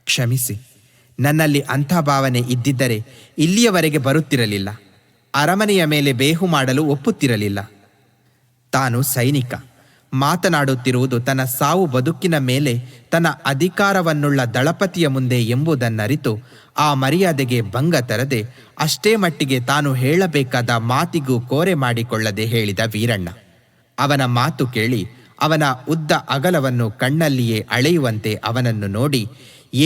Speaker 1: ಕ್ಷಮಿಸಿ, ನನ್ನಲ್ಲಿ ಅಂಥ ಭಾವನೆ ಇದ್ದಿದ್ದರೆ ಇಲ್ಲಿಯವರೆಗೆ ಬರುತ್ತಿರಲಿಲ್ಲ. ಅರಮನೆಯ ಮೇಲೆ ಬೇಹು ಮಾಡಲು ಒಪ್ಪುತ್ತಿರಲಿಲ್ಲ. ತಾನು ಸೈನಿಕ, ಮಾತನಾಡುತ್ತಿರುವುದು ತನ್ನ ಸಾವು ಬದುಕಿನ ಮೇಲೆ ತನ್ನ ಅಧಿಕಾರವನ್ನುಳ್ಳ ದಳಪತಿಯ ಮುಂದೆ ಎಂಬುದನ್ನರಿತು ಆ ಮರ್ಯಾದೆಗೆ ಭಂಗ ತರದೆ ಅಷ್ಟೇ ಮಟ್ಟಿಗೆ ತಾನು ಹೇಳಬೇಕಾದ ಮಾತಿಗೂ ಕೋರೆ ಮಾಡಿಕೊಳ್ಳದೆ ಹೇಳಿದ ವೀರಣ್ಣ. ಅವನ ಮಾತು ಕೇಳಿ ಅವನ ಉದ್ದ ಅಗಲವನ್ನು ಕಣ್ಣಲ್ಲಿಯೇ ಅಳೆಯುವಂತೆ ಅವನನ್ನು ನೋಡಿ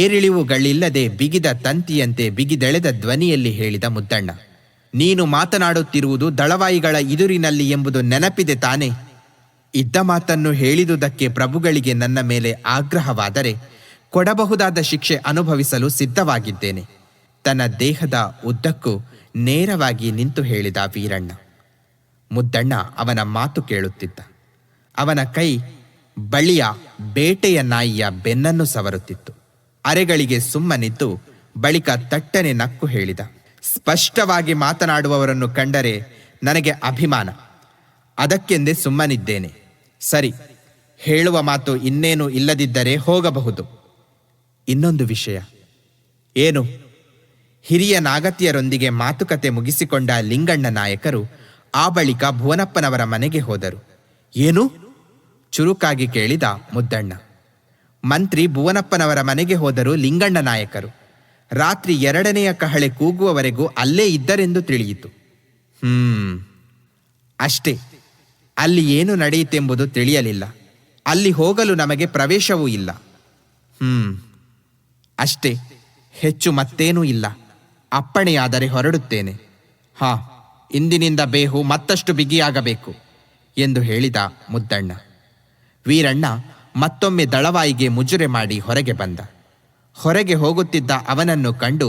Speaker 1: ಏರಿಳಿವುಗಳಿಲ್ಲದೆ ಬಿಗಿದ ತಂತಿಯಂತೆ ಬಿಗಿದೆಳೆದ ಧ್ವನಿಯಲ್ಲಿ ಹೇಳಿದ ಮುದ್ದಣ್ಣ, ನೀನು ಮಾತನಾಡುತ್ತಿರುವುದು ದಳವಾಯಿಗಳ ಎದುರಿನಲ್ಲಿ ಎಂಬುದು ನೆನಪಿದೆ ತಾನೇ? ಇದ್ದ ಮಾತನ್ನು ಹೇಳಿದುದಕ್ಕೆ ಪ್ರಭುಗಳಿಗೆ ನನ್ನ ಮೇಲೆ ಆಗ್ರಹವಾದರೆ ಕೊಡಬಹುದಾದ ಶಿಕ್ಷೆ ಅನುಭವಿಸಲು ಸಿದ್ಧವಾಗಿದ್ದೇನೆ. ತನ್ನ ದೇಹದ ಉದ್ದಕ್ಕೂ ನೇರವಾಗಿ ನಿಂತು ಹೇಳಿದ ವೀರಣ್ಣ. ಮುದ್ದಣ್ಣ ಅವನ ಮಾತು ಕೇಳುತ್ತಿದ್ದ. ಅವನ ಕೈ ಬಳಿಯ ಬೇಟೆಯ ನಾಯಿಯ ಬೆನ್ನನ್ನು ಸವರುತ್ತಿತ್ತು. ಅರೆಗಳಿಗೆ ಸುಮ್ಮನಿದ್ದು ಬಳಿಕ ತಟ್ಟನೆ ನಕ್ಕು ಹೇಳಿದ, ಸ್ಪಷ್ಟವಾಗಿ ಮಾತನಾಡುವವರನ್ನು ಕಂಡರೆ ನನಗೆ ಅಭಿಮಾನ, ಅದಕ್ಕೆಂದೇ ಸುಮ್ಮನಿದ್ದೇನೆ. ಸರಿ, ಹೇಳುವ ಮಾತು ಇನ್ನೇನು ಇಲ್ಲದಿದ್ದರೆ ಹೋಗಬಹುದು. ಇನ್ನೊಂದು ವಿಷಯ. ಏನು? ಹಿರಿಯ ನಾಗತಿಯರೊಂದಿಗೆ ಮಾತುಕತೆ ಮುಗಿಸಿಕೊಂಡ ಲಿಂಗಣ್ಣ ನಾಯಕರು ಆ ಬಳಿಕ ಭುವನಪ್ಪನವರ ಮನೆಗೆ ಹೋದರು. ಏನು? ಚುರುಕಾಗಿ ಕೇಳಿದ ಮುದ್ದಣ್ಣ. ಮಂತ್ರಿ ಭುವನಪ್ಪನವರ ಮನೆಗೆ ಹೋದರು ಲಿಂಗಣ್ಣ ನಾಯಕರು. ರಾತ್ರಿ 2ನೆಯ ಕಹಳೆ ಕೂಗುವವರೆಗೂ ಅಲ್ಲೇ ಇದ್ದರೆಂದು ತಿಳಿಯಿತು. ಅಷ್ಟೇ. ಅಲ್ಲಿ ಏನು ನಡೆಯಿತೆಂಬುದು ತಿಳಿಯಲಿಲ್ಲ. ಅಲ್ಲಿ ಹೋಗಲು ನಮಗೆ ಪ್ರವೇಶವೂ ಇಲ್ಲ. ಅಷ್ಟೇ, ಹೆಚ್ಚು ಮತ್ತೇನೂ ಇಲ್ಲ. ಅಪ್ಪಣೆಯಾದರೆ ಹೊರಡುತ್ತೇನೆ. ಇಂದಿನಿಂದ ಬೇಹು ಮತ್ತಷ್ಟು ಬಿಗಿಯಾಗಬೇಕು ಎಂದು ಹೇಳಿದ ಮುದ್ದಣ್ಣ. ವೀರಣ್ಣ ಮತ್ತೊಮ್ಮೆ ದಳವಾಯಿಗೆ ಮುಜುರೆ ಮಾಡಿ ಹೊರಗೆ ಬಂದ. ಹೊರಗೆ ಹೋಗುತ್ತಿದ್ದ ಅವನನ್ನು ಕಂಡು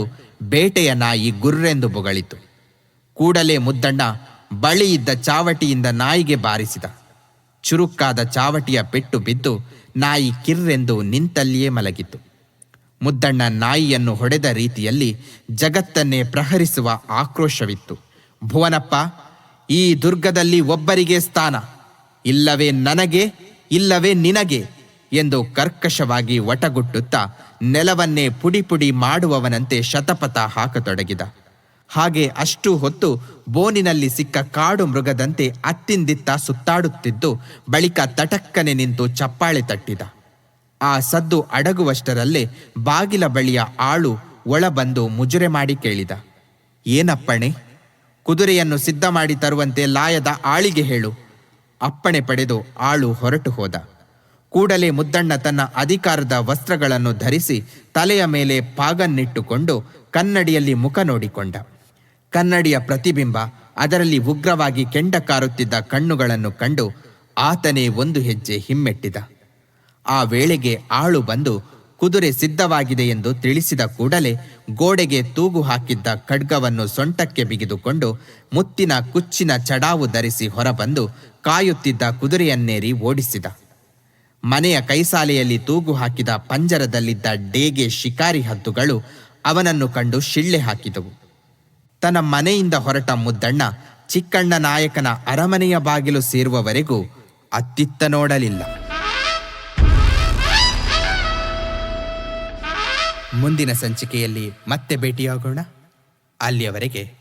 Speaker 1: ಬೇಟೆಯ ನಾಯಿ ಗುರ್ರೆಂದು ಬೊಗಳಿತು. ಕೂಡಲೇ ಮುದ್ದಣ್ಣ ಬಳಿ ಇದ್ದ ಚಾವಟಿಯಿಂದ ನಾಯಿಗೆ ಬಾರಿಸಿದ. ಚುರುಕಾದ ಚಾವಟಿಯ ಪೆಟ್ಟು ಬಿದ್ದು ನಾಯಿ ಕಿರ್ರೆಂದು ನಿಂತಲ್ಲಿಯೇ ಮಲಗಿತು. ಮುದ್ದಣ್ಣ ನಾಯಿಯನ್ನು ಹೊಡೆದ ರೀತಿಯಲ್ಲಿ ಜಗತ್ತನ್ನೇ ಪ್ರಹರಿಸುವ ಆಕ್ರೋಶವಿತ್ತು. ಭುವನಪ್ಪ, ಈ ದುರ್ಗದಲ್ಲಿ ಒಬ್ಬರಿಗೆ ಸ್ಥಾನ, ಇಲ್ಲವೇ ನನಗೆ, ಇಲ್ಲವೇ ನಿನಗೆ ಎಂದು ಕರ್ಕಶವಾಗಿ ಒಟಗುಟ್ಟುತ್ತಾ ನೆಲವನ್ನೇ ಪುಡಿ ಪುಡಿ ಮಾಡುವವನಂತೆ ಶತಪಥ ಹಾಕತೊಡಗಿದ. ಹಾಗೆ ಅಷ್ಟು ಹೊತ್ತು ಬೋನಿನಲ್ಲಿ ಸಿಕ್ಕ ಕಾಡು ಮೃಗದಂತೆ ಅತ್ತಿಂದಿತ್ತ ಸುತ್ತಾಡುತ್ತಿದ್ದು ಬಳಿಕ ತಟಕ್ಕನೆ ನಿಂತು ಚಪ್ಪಾಳೆ ತಟ್ಟಿದ. ಆ ಸದ್ದು ಅಡಗುವಷ್ಟರಲ್ಲೇ ಬಾಗಿಲ ಬಳಿಯ ಆಳು ಒಳಬಂದು ಮುಜುರೆ ಮಾಡಿ ಕೇಳಿದ, ಏನಪ್ಪಣೆ? ಕುದುರೆಯನ್ನು ಸಿದ್ಧ ಮಾಡಿ ತರುವಂತೆ ಲಾಯದ ಆಳಿಗೆ ಹೇಳು. ಅಪ್ಪಣೆ ಪಡೆದು ಆಳು ಹೊರಟು ಹೋದ. ಕೂಡಲೇ ಮುದ್ದಣ್ಣ ತನ್ನ ಅಧಿಕಾರದ ವಸ್ತ್ರಗಳನ್ನು ಧರಿಸಿ ತಲೆಯ ಮೇಲೆ ಪಾಗನ್ನಿಟ್ಟುಕೊಂಡು ಕನ್ನಡಿಯಲ್ಲಿ ಮುಖ ನೋಡಿಕೊಂಡ. ಕನ್ನಡಿಯ ಪ್ರತಿಬಿಂಬ, ಅದರಲ್ಲಿ ಉಗ್ರವಾಗಿ ಕೆಂಡ ಕಾರುತ್ತಿದ್ದ ಕಣ್ಣುಗಳನ್ನು ಕಂಡು ಆತನೇ ಒಂದು ಹೆಜ್ಜೆ ಹಿಮ್ಮೆಟ್ಟಿದ. ಆ ವೇಳೆಗೆ ಆಳು ಬಂದು ಕುದುರೆ ಸಿದ್ಧವಾಗಿದೆ ಎಂದು ತಿಳಿಸಿದ ಕೂಡಲೇ ಗೋಡೆಗೆ ತೂಗು ಹಾಕಿದ್ದ ಖಡ್ಗವನ್ನು ಸೊಂಟಕ್ಕೆ ಬಿಗಿದುಕೊಂಡು ಮುತ್ತಿನ ಕುಚ್ಚಿನ ಚಡಾವು ಧರಿಸಿ ಹೊರಬಂದು ಕಾಯುತ್ತಿದ್ದ ಕುದುರೆಯನ್ನೇರಿ ಓಡಿಸಿದ. ಮನೆಯ ಕೈಸಾಲೆಯಲ್ಲಿ ತೂಗು ಹಾಕಿದ ಪಂಜರದಲ್ಲಿದ್ದ ಡೇಗೆ ಶಿಕಾರಿ ಹದ್ದುಗಳು ಅವನನ್ನು ಕಂಡು ಶಿಳ್ಳೆ ಹಾಕಿದವು. ತನ್ನ ಮನೆಯಿಂದ ಹೊರಟ ಮುದ್ದಣ್ಣ ಚಿಕ್ಕಣ್ಣ ನಾಯಕನ ಅರಮನೆಯ ಬಾಗಿಲು ಸೇರುವವರೆಗೂ ಅತ್ತಿತ್ತ ನೋಡಲಿಲ್ಲ. ಮುಂದಿನ ಸಂಚಿಕೆಯಲ್ಲಿ ಮತ್ತೆ ಭೇಟಿಯಾಗೋಣ. ಅಲ್ಲಿಯವರೆಗೆ